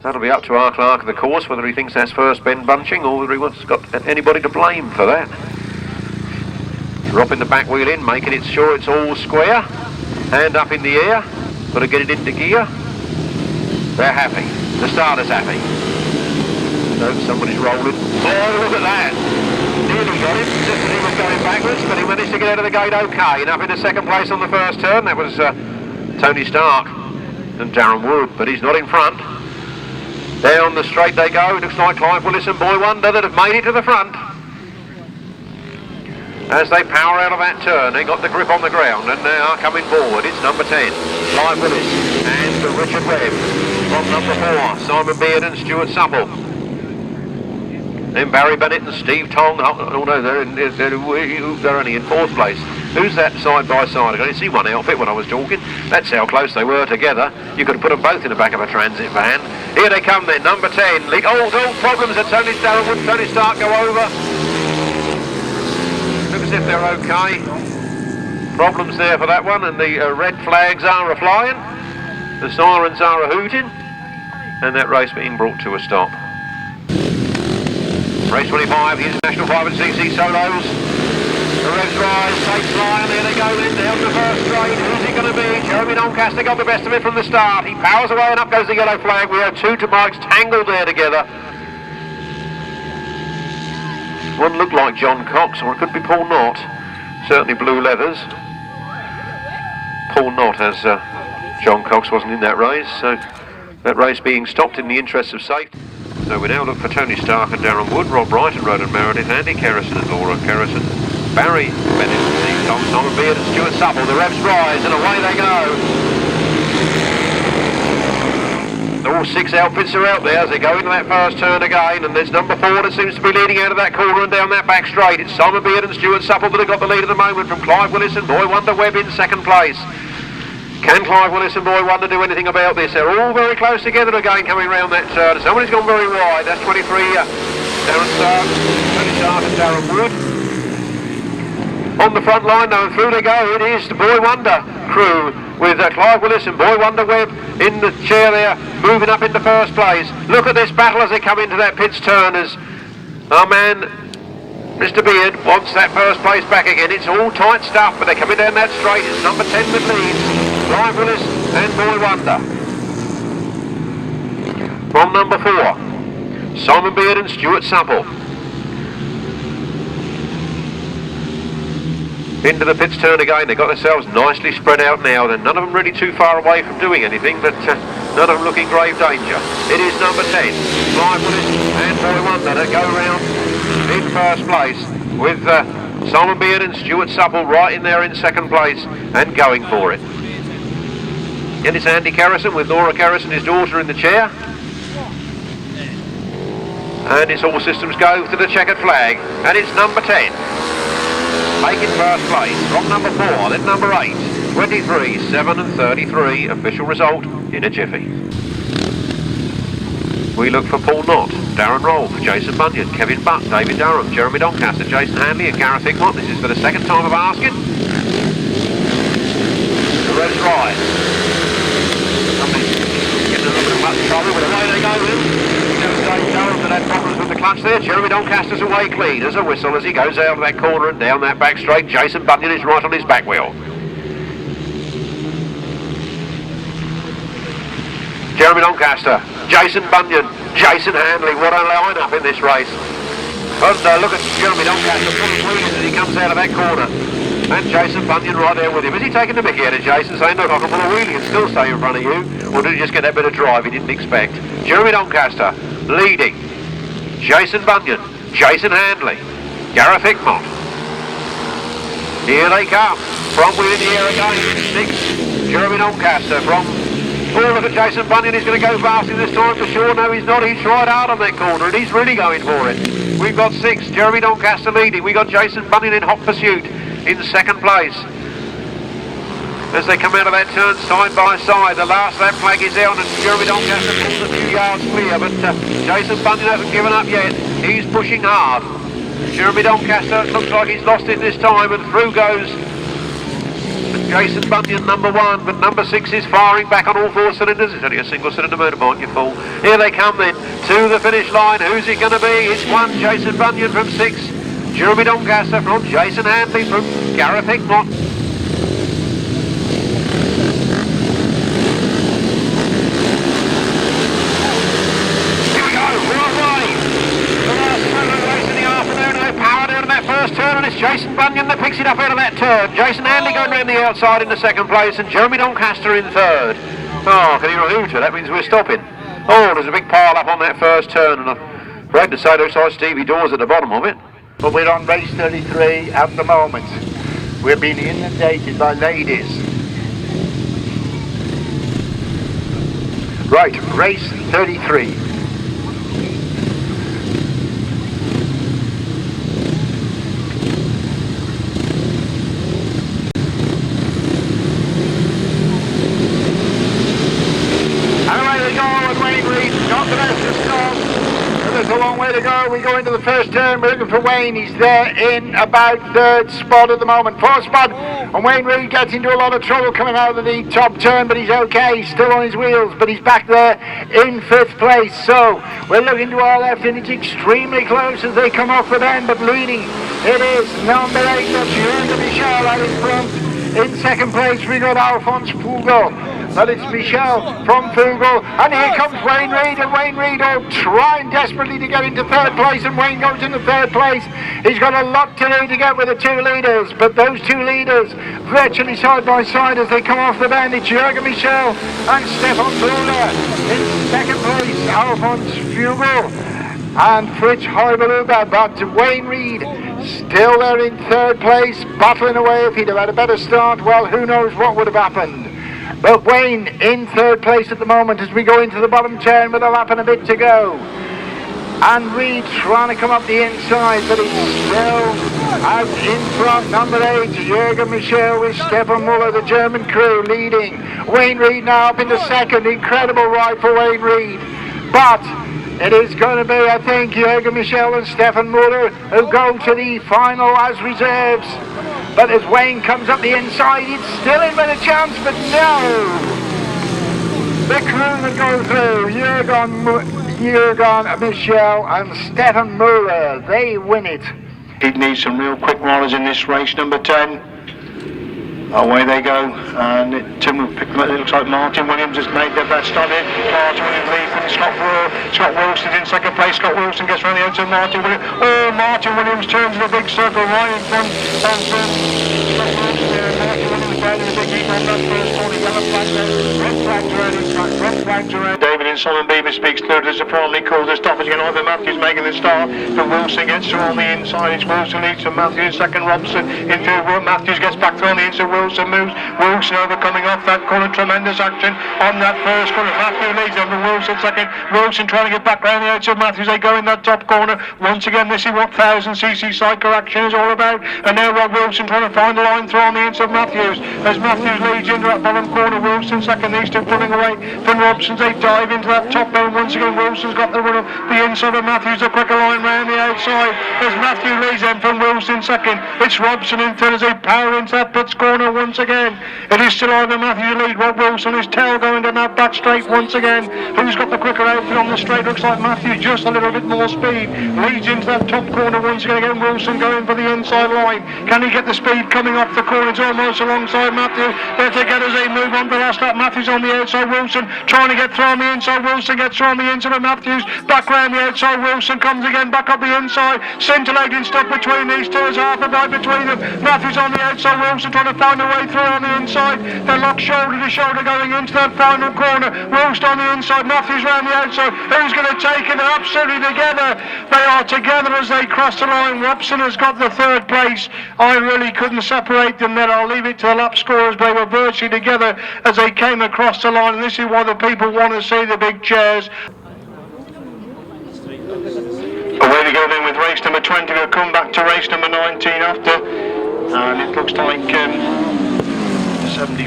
that'll be up to our clerk of the course whether he thinks that's first bend bunching or whether he wants got anybody to blame for that. Dropping the back wheel in, making it sure it's all square. Hand up in the air. Got to get it into gear. They're happy. The starter's happy. No, somebody's rolling. Oh, look at that. Nearly got him, just as he was going backwards, but he managed to get out of the gate okay. And up into second place on the first turn. That was Tony Stark and Darren Wood, but he's not in front. Down the straight they go. It looks like Clive Willis and Boy Wonder that have made it to the front. As they power out of that turn, they got the grip on the ground and they are coming forward. It's number 10, Clive Willis, and Richard Webb from number 4, Simon Beard and Stuart Supple. Then Barry Bennett and Steve Tong. Oh no, they're only in 4th place. Who's that side by side? I didn't see one outfit when I was talking. That's how close they were together. You could have put them both in the back of a transit van. Here they come then, number 10. Oh, problems at Tony Stark go over. As if they're okay. Problems there for that one, and the red flags are a-flying. The sirens are a-hooting, and that race being brought to a stop. Race 25, the International 5 and 6E solos. The revs rise, takes line, there they go then down the first straight. Who's it going to be? Jeremy Doncaster got the best of it from the start. He powers away and up goes the yellow flag. We have two to bikes tangled there together. One looked like John Cox, or it could be Paul Knott. Certainly blue leathers. Paul Knott, as John Cox wasn't in that race, so that race being stopped in the interests of safety. So we now look for Tony Stark and Darren Wood, Rob Wright and Ronan Meredith, Andy Kerrison and Laura Kerrison, Barry Bennett, Simon Beard and Stuart Supple. The revs rise and away they go. All six outfits are out there as they go into that first turn again, and there's number 4 that seems to be leading out of that corner and down that back straight. It's Simon Beard and Stuart Supple that have got the lead at the moment from Clive Willis and Boy Wonder Webb in second place. Can Clive Willis and Boy Wonder do anything about this? They're all very close together again coming round that turn. Somebody's gone very wide. That's 23, Darren Stark, Tony Stark and Darren Wood. On the front line though, and through they go. It is the Boy Wonder crew with Clive Willis and Boy Wonder Webb in the chair there, moving up into first place. Look at this battle as they come into that pits turn as our man, Mr. Beard, wants that first place back again. It's all tight stuff, but they're coming down that straight. It's number 10 that leads, Clive Willis and Boy Wonder. From number 4, Simon Beard and Stuart Supple. Into the pits turn again. They've got themselves nicely spread out now. They're none of them really too far away from doing anything, but none of them look in grave danger. It is number 10, Clive Willis and Boy Wonder that go round in first place with Simon Beard and Stuart Supple right in there in second place and going for it. And it's Andy Kerrison with Laura Kerrison, his daughter, in the chair. And it's all systems go to the checkered flag. And it's number 10. Taking first place from number 4, then number 8, 23, 7 and 33, official result in a jiffy. We look for Paul Knott, Darren Rolfe, Jason Bunyan, Kevin Butt, David Durham, Jeremy Doncaster, Jason Handley and Gareth Hickmott. This is for the second time of asking. The revs rise. Somebody's getting a little bit of much trouble, but away they go then. David Durham that had problems with the clutch there. Jeremy Doncaster's away clean as a whistle as he goes out of that corner and down that back straight. Jason Bunyan is right on his back wheel. Jeremy Doncaster, Jason Bunyan, Jason Handley, what a line-up in this race. And look at Jeremy Doncaster pulling wheelies as he comes out of that corner. And Jason Bunyan right there with him. Is he taking the mickey out of Jason, saying, look, I can pull a wheelie and still stay in front of you? Or did he just get that bit of drive he didn't expect? Jeremy Doncaster leading. Jason Bunyan, Jason Handley, Gareth Hickmott. Here they come. From within the air again. 6, Jeremy Doncaster from... Oh, look at Jason Bunyan, he's going to go fast in this time for sure. No, he's not. He's tried hard on that corner and he's really going for it. We've got 6, Jeremy Doncaster leading. We've got Jason Bunyan in hot pursuit in second place. As they come out of that turn side by side, the last lap flag is out and Jeremy Doncaster pulls a few yards clear, but Jason Bunyan hasn't given up yet. He's pushing hard. Jeremy Doncaster looks like he's lost it this time and through goes Jason Bunyan, number 1, but number 6 is firing back on all 4 cylinders. It's only a single cylinder motorbike, you fool. Here they come then to the finish line. Who's it going to be? It's 1, Jason Bunyan from 6, Jeremy Doncaster from Jason Handley from Gareth Hickmott. Turn and it's Jason Bunyan that picks it up out of that turn. Jason Handley going round the outside in the second place and Jeremy Doncaster in third. Oh, can you hear a hooter? That means we're stopping. Oh, there's a big pile up on that first turn and I'm afraid to say it looks like Stevie Dawes at the bottom of it. But we're on race 33 at the moment. We're being inundated by ladies. Right, race 33. There's a long way to go. we go into the first turn. We're looking for Wayne. He's there in about third spot at the moment. Fourth spot. And Wayne Reid gets into a lot of trouble coming out of the top turn, but he's okay. He's still on his wheels, but he's back there in fifth place. So we're looking to our left, and it's extremely close as they come off the bend, but leading it is number 8. That's Jürgen Michel out in front. In second place we got Alphonse Fugel. But it's Michel from Fugel, and here comes Wayne Reid, and Wayne Reid trying desperately to get into third place, and Wayne goes into third place. He's got a lot to do to get with the two leaders, but those two leaders virtually side by side as they come off the bend. It's Jürgen Michel and Stefan Müller. In second place, Alphonse Fugel and Fritz Heubeluber, but Wayne Reid still there in third place, battling away. If he'd have had a better start, well, who knows what would have happened. But Wayne in third place at the moment as we go into the bottom turn with a lap and a bit to go. And Reid trying to come up the inside, but he's still out in front. Number 8, Jürgen Michel with Stefan Müller, the German crew, leading. Wayne Reid now up into second. Incredible ride for Wayne Reid. But it is going to be, I think, Jürgen Michel and Stefan Müller who go to the final as reserves. But as Wayne comes up the inside, it's still in with a chance, but no! The crew that go through, Jürgen Michel and Stefan Müller, they win it. He'd need some real quick riders in this race, number 10. Away they go, and it looks like Martin Williams has made their best start in. Martin Williams leads from Scott Wilson in second place. Scott Wilson gets round the outside. Martin Williams turns in a big circle right in front of Scott Wilson there. Martin Williams down in a big heat on that first corner. Yellow flag there, red flags around his track, red flags around. David in Solomon Beaver speaks third as a primary call to stoppage again. Ivan Matthews making the start, but Wilson gets through on the inside. It's Wilson leads from Matthews in second. Robson in third. Matthews gets back through on the inside. Wilson moves. Wilson overcoming off that corner. Tremendous action on that first corner. Matthews leads them for Wilson second. Wilson trying to get back round the outside. Matthews, they go in that top corner. Once again, this is what 1000cc Sidecar action is all about. And now Rob Wilson trying to find the line through on the inside of Matthews. As Matthews leads into that bottom corner, Wilson second. These two pulling away from Robson. They dive into that top lane. Once again, Wilson's got the run of the inside of Matthews. A quicker line round the outside. As Matthews leads them from Wilson second. It's Robson in third as they power into that pits corner once again. It is still Ivan Matthews lead. Rob Wilson, his tail going down that back straight once again. Who's got the quicker outfit on the straight? Looks like Matthews, just a little bit more speed. Leads into that top corner once again. Again, Wilson going for the inside line. Can he get the speed coming off the corner? It's almost alongside Matthews. There they get as they move on to the last lap. Matthews on the outside. Wilson trying to get through on the inside. Wilson gets through on the inside of Matthews. Back round the outside. Wilson comes again back up the inside. Scintillating stuff between these two. There's half a bite between them. Matthews on the outside. Wilson trying to find a way through on the inside. They're locked shoulder to shoulder going into that final corner. Wilson on the inside. Matthews round the outside. Who's going to take it? They're absolutely together. They are together as they cross the line. Robson has got the third place. I really couldn't separate them there. I'll leave it to the lap scorers. They were virtually together as they came across the line, and this is why the people want to see the big chairs. Away we go then with race number 20. We'll come back to race number 19 after, and it looks like 70.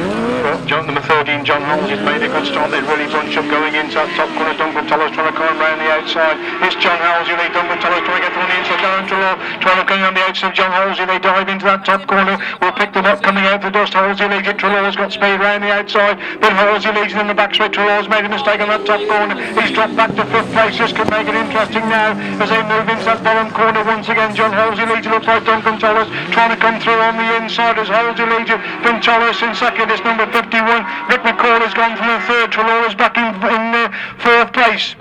Number 13, John Hiscock has made a good start. They really bunch up going into that top corner. Duncan Toller's trying to come around the outside. It's John Hiscock. They Duncan Toller's trying to get on the inside. Darren Trelaw trying to go on the outside of John Hiscock. They dive into that top corner. We'll pick them up coming out the dust. Hiscock leads it. Trelaw's got speed around the outside, but Hiscock leads it in the back straight. Trelaw's made a mistake on that top corner. He's dropped back to fifth place. This could make it interesting now as they move into that bottom corner once again. John Hiscock leads it. Looks like Duncan Toller's trying to come through on the inside as Hiscock leads it. From Toller's in second. It's number 51. Rick McCall has gone from the third. Trelaw is back in fourth place.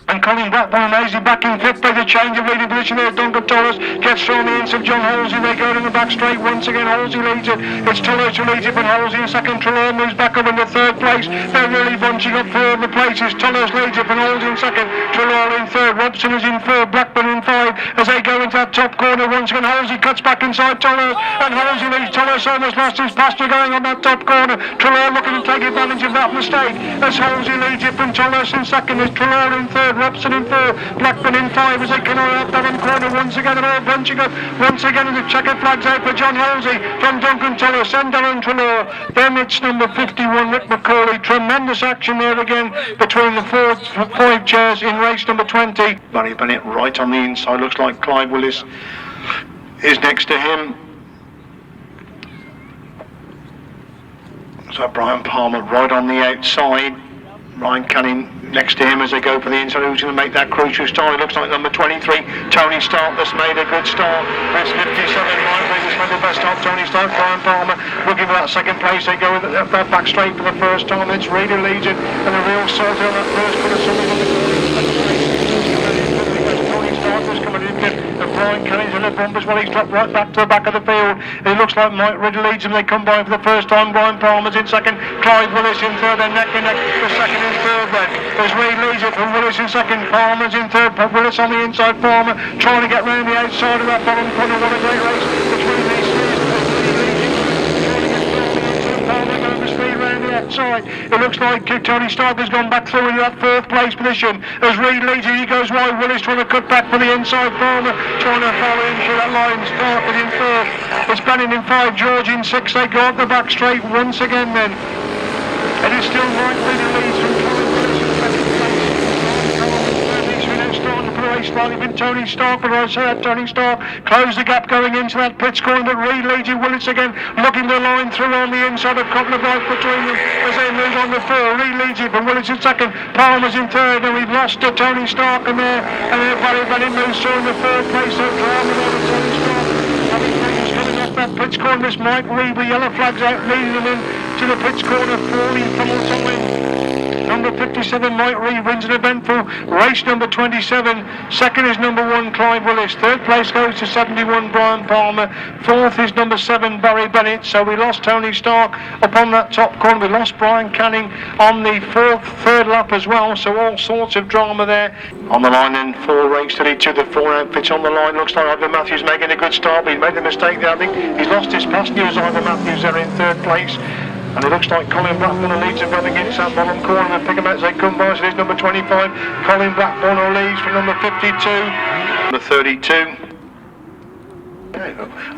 And Colin Blackburn amazing back in fifth by the change of leading position there. Duncan Toller's gets thrown the inside of John Halsey. They go in the back straight once again. Halsey leads it. It's Toller's who leads it, but Halsey in second. Trelaw moves back up into third place. They're really bunching up for the places. Toller's leads it, but Halsey in second. Trelaw in third. Robson is in third. Blackburn in five. As they go into that top corner once again, Halsey cuts back inside Toller's, and Halsey leads. Toller's almost lost his pasture going on that top corner. Trelaw looking to take advantage of that mistake. As Halsey leads it from Toller's in second. There's Trelaw in third. third, Robson in fourth, Blackburn in five as they come out that one corner once again, and all bunching up once again, and the checkered flags out for John Halsey, John Duncan Teller, Sendell and Trelaw. Then it's number 51, Rick McCauley. Tremendous action there again between the five chairs in race number 20. Barry Bennett right on the inside, looks like Clive Willis is next to him. So Brian Palmer right on the outside. Ryan Canning next to him as they go for the inside. Who's going to make that crucial start? It looks like number 23, Tony Stark, that's made a good start. That's 57, Ryan Vegas made the best start. Tony Stark, Brian Palmer looking for that second place. They go with that back straight for the first time. It's really Legion and a real sorter on that first corner. Something on the Tony Stark was coming in good. And Brian Canning's in the bump as well. He's dropped right back to the back of the field. It looks like Mike Ridley leads him. They come by for the first time. Brian Palmer's in second. Clive Willis in third. They're neck and neck for second and third then. As Reid leads it from Willis in second. Palmer's in third. Willis on the inside. Palmer trying to get round the outside of that bottom corner. What a great race between these three. Palmer going for speed round the outside. It looks like Tony Stark has gone back through in that fourth place position. As Reid leads it, he goes wide. Willis trying to cut back for the inside. Palmer trying to follow in through that line. Stark in third. It's Bennett in five. George in six. They go up the back straight once again then. It is still Mike Ridley leads from Colin Willis in second place. Starting to put away slightly been Tony Stark, but I say that Tony Stark closed the gap going into that pits corner, but Reid leads it. Willis again looking to line through on the inside, a couple of right between them as they move on the four. Reid leads it, but Willis in second, Palmer's in third, and we've lost to Tony Stark and there Barry Bennett moves through in the third place, so drama over Tony Stark. Having things coming off that pits corner, this Mike Reid with yellow flags out, leading them in to the pits corner, falling from somewhere. Number 57, Mike Reid wins an eventful race number 27. Second is number 1, Clive Willis. Third place goes to 71, Brian Palmer. Fourth is number 7, Barry Bennett. So we lost Tony Stark up on that top corner. We lost Brian Canning on the third lap as well. So all sorts of drama there. On the line then, 4 ranks 32, the 4 outfits on the line. Looks like Ivan Matthews making a good start, but he's made a mistake there. I think he's lost his passenger as Ivan Matthews there in third place. And it looks like Colin Blackburn leads him running against that bottom corner and pick him out as they come by. So there's number 25, Colin Blackburn leads from number 52, number 32.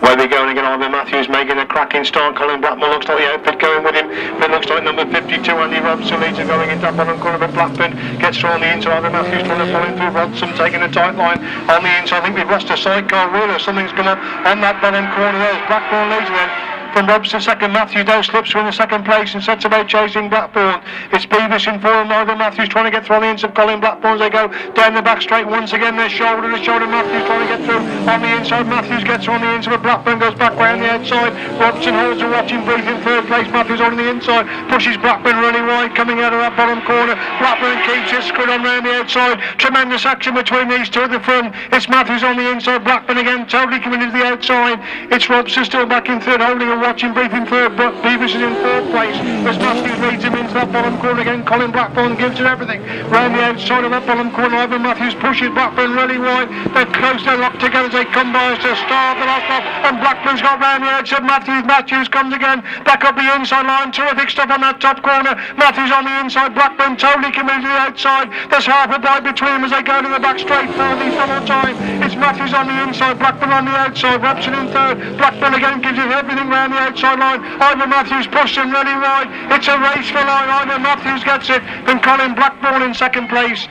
Where we going again, Ivan Matthews making a cracking start. Colin Blackburn looks like the outfit going with him. But it looks like number 52, Andy Robson leads him going into that bottom corner. But Blackburn gets through on the inside. Ivan Matthews trying to follow him through. Robson taking a tight line on the inside. I think we've lost a sidecar wheel or something's come up on that bottom corner there. Blackburn leads then. From Robson second, Matthews now slips through in the second place and sets about chasing Blackburn. It's Beavis in four, Ivan Matthews trying to get through on the inside of Colin Blackburn as they go down the back straight once again. They're shoulder to shoulder. Matthews trying to get through on the inside. Matthews gets through on the inside, but Blackburn goes back round the outside. Robson holds a watching brief in third place. Matthews on the inside, pushes Blackburn really wide, coming out of that bottom corner. Blackburn keeps his screwed on round the outside. Tremendous action between these two at the front. It's Matthews on the inside, Blackburn again totally coming into the outside. It's Robson still back in third, holding a watching brief in third, but Beavis is in fourth place as Matthews leads him into that bottom corner again. Colin Blackburn gives it everything round the outside of that bottom corner. Ivan Matthews pushes Blackburn really wide. They're close, they're locked together as they come by us to start the last lap, and Blackburn's got round the outside. Matthews comes again back up the inside line. Terrific stuff on that top corner. Matthews on the inside, Blackburn totally coming to the outside. There's half a bite between them as they go to the back straight for the final time. It's Matthews on the inside, Blackburn on the outside, Robson in third. Blackburn again gives it everything round the outside line. Ivan Matthews pushed him really wide. It's a race for line. Ivan Matthews gets it. Then Colin Blackburn in second place.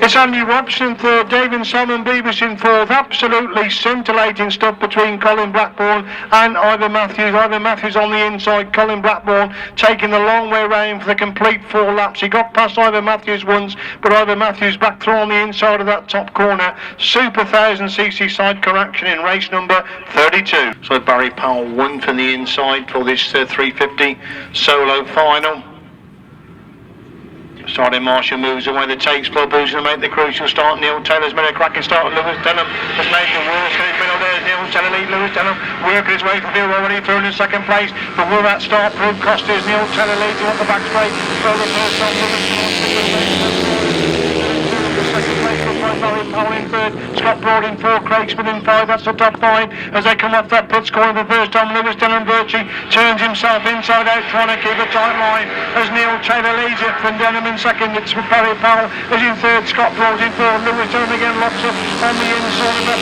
It's Andy Robson in third, David Salmon Beavis in fourth. Absolutely scintillating stuff between Colin Blackburn and Ivan Matthews. Ivan Matthews on the inside, Colin Blackburn taking the long way round for the complete 4 laps. He got past Ivan Matthews once, but Ivan Matthews back through on the inside of that top corner. Super 1000cc sidecar action in race number 32. So Barry Powell won from the inside for this 350 solo final. Starting Marshall moves away the takes club, who's going to make the crucial start. Neil Taylor's made a cracking start. Lewis Denham has made the worst in his middle. There's Neil Taylor lead. Lewis Denham working his way through the field already through in second place. But will that start prove costers? Neil Taylor leads him up the back straight. So the first on Lewis Powell in third, Scott Broad in four, Craig Smith in five. That's the top five as they come off that pits corner for the first time. Lewis Denham Virtue turns himself inside out, trying to keep a tight line as Neil Taylor leads it from Denham in second. It's Barry Powell is in third, Scott Broad in fourth. Lewis Denham again locks it on the inside of that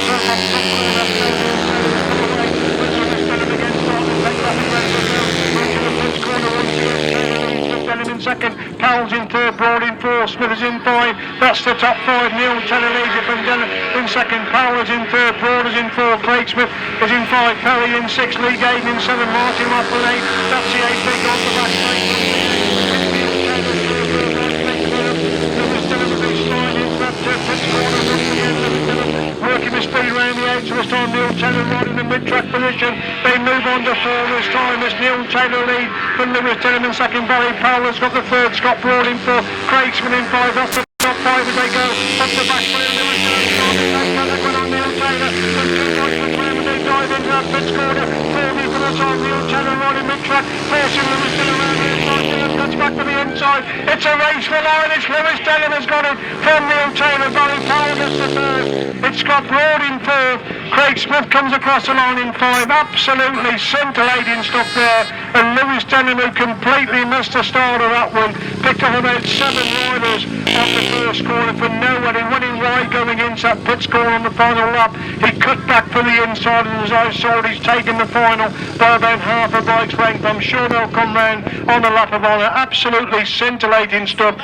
Denham in second, Powell's in third, Broad in fourth, Smith is in five. That's the top five. Neil Taylor leads it from Denham in second, Powell is in third, Broad is in fourth, Craig Smith is in five, Perry in six, Lee Gaden in seven, Martin Russell in eight. That's the eight big on the back straight. Lewis Denham as they slide into that pits corner once again. Lewis Denham working the speed round the outs this time. Neil Taylor right in the mid-track position. They move on to four this time as Neil Taylor lead from Lewis Denham in second. Barry Powell has got the third. Scott Broad in fourth. Craig Smith in five. That's the top five as they go up the back straight. Lewis Denham starting that one on Neil Taylor. And 2 points for Graham as they dive into that pits corner. 40 for the time. Neil Taylor right in mid-track. Forcing Lewis Denham around the inside. Denham cuts back to the inside. It's a race for Irish. Lewis Denham has got it from Neil Taylor. Barry Powell gets the third. It's Scott Broad in fourth. Craig Smith comes across the line in five. Absolutely scintillating stuff there. And Lewis Denham, who completely missed the start of that one, picked up about 7 riders off the first corner for nowhere. He went in wide going into that pits corner on the final lap. He cut back for the inside, and as I saw it, he's taken the final by about half a bike's length. I'm sure they'll come round on the lap of honour. Absolutely scintillating stuff.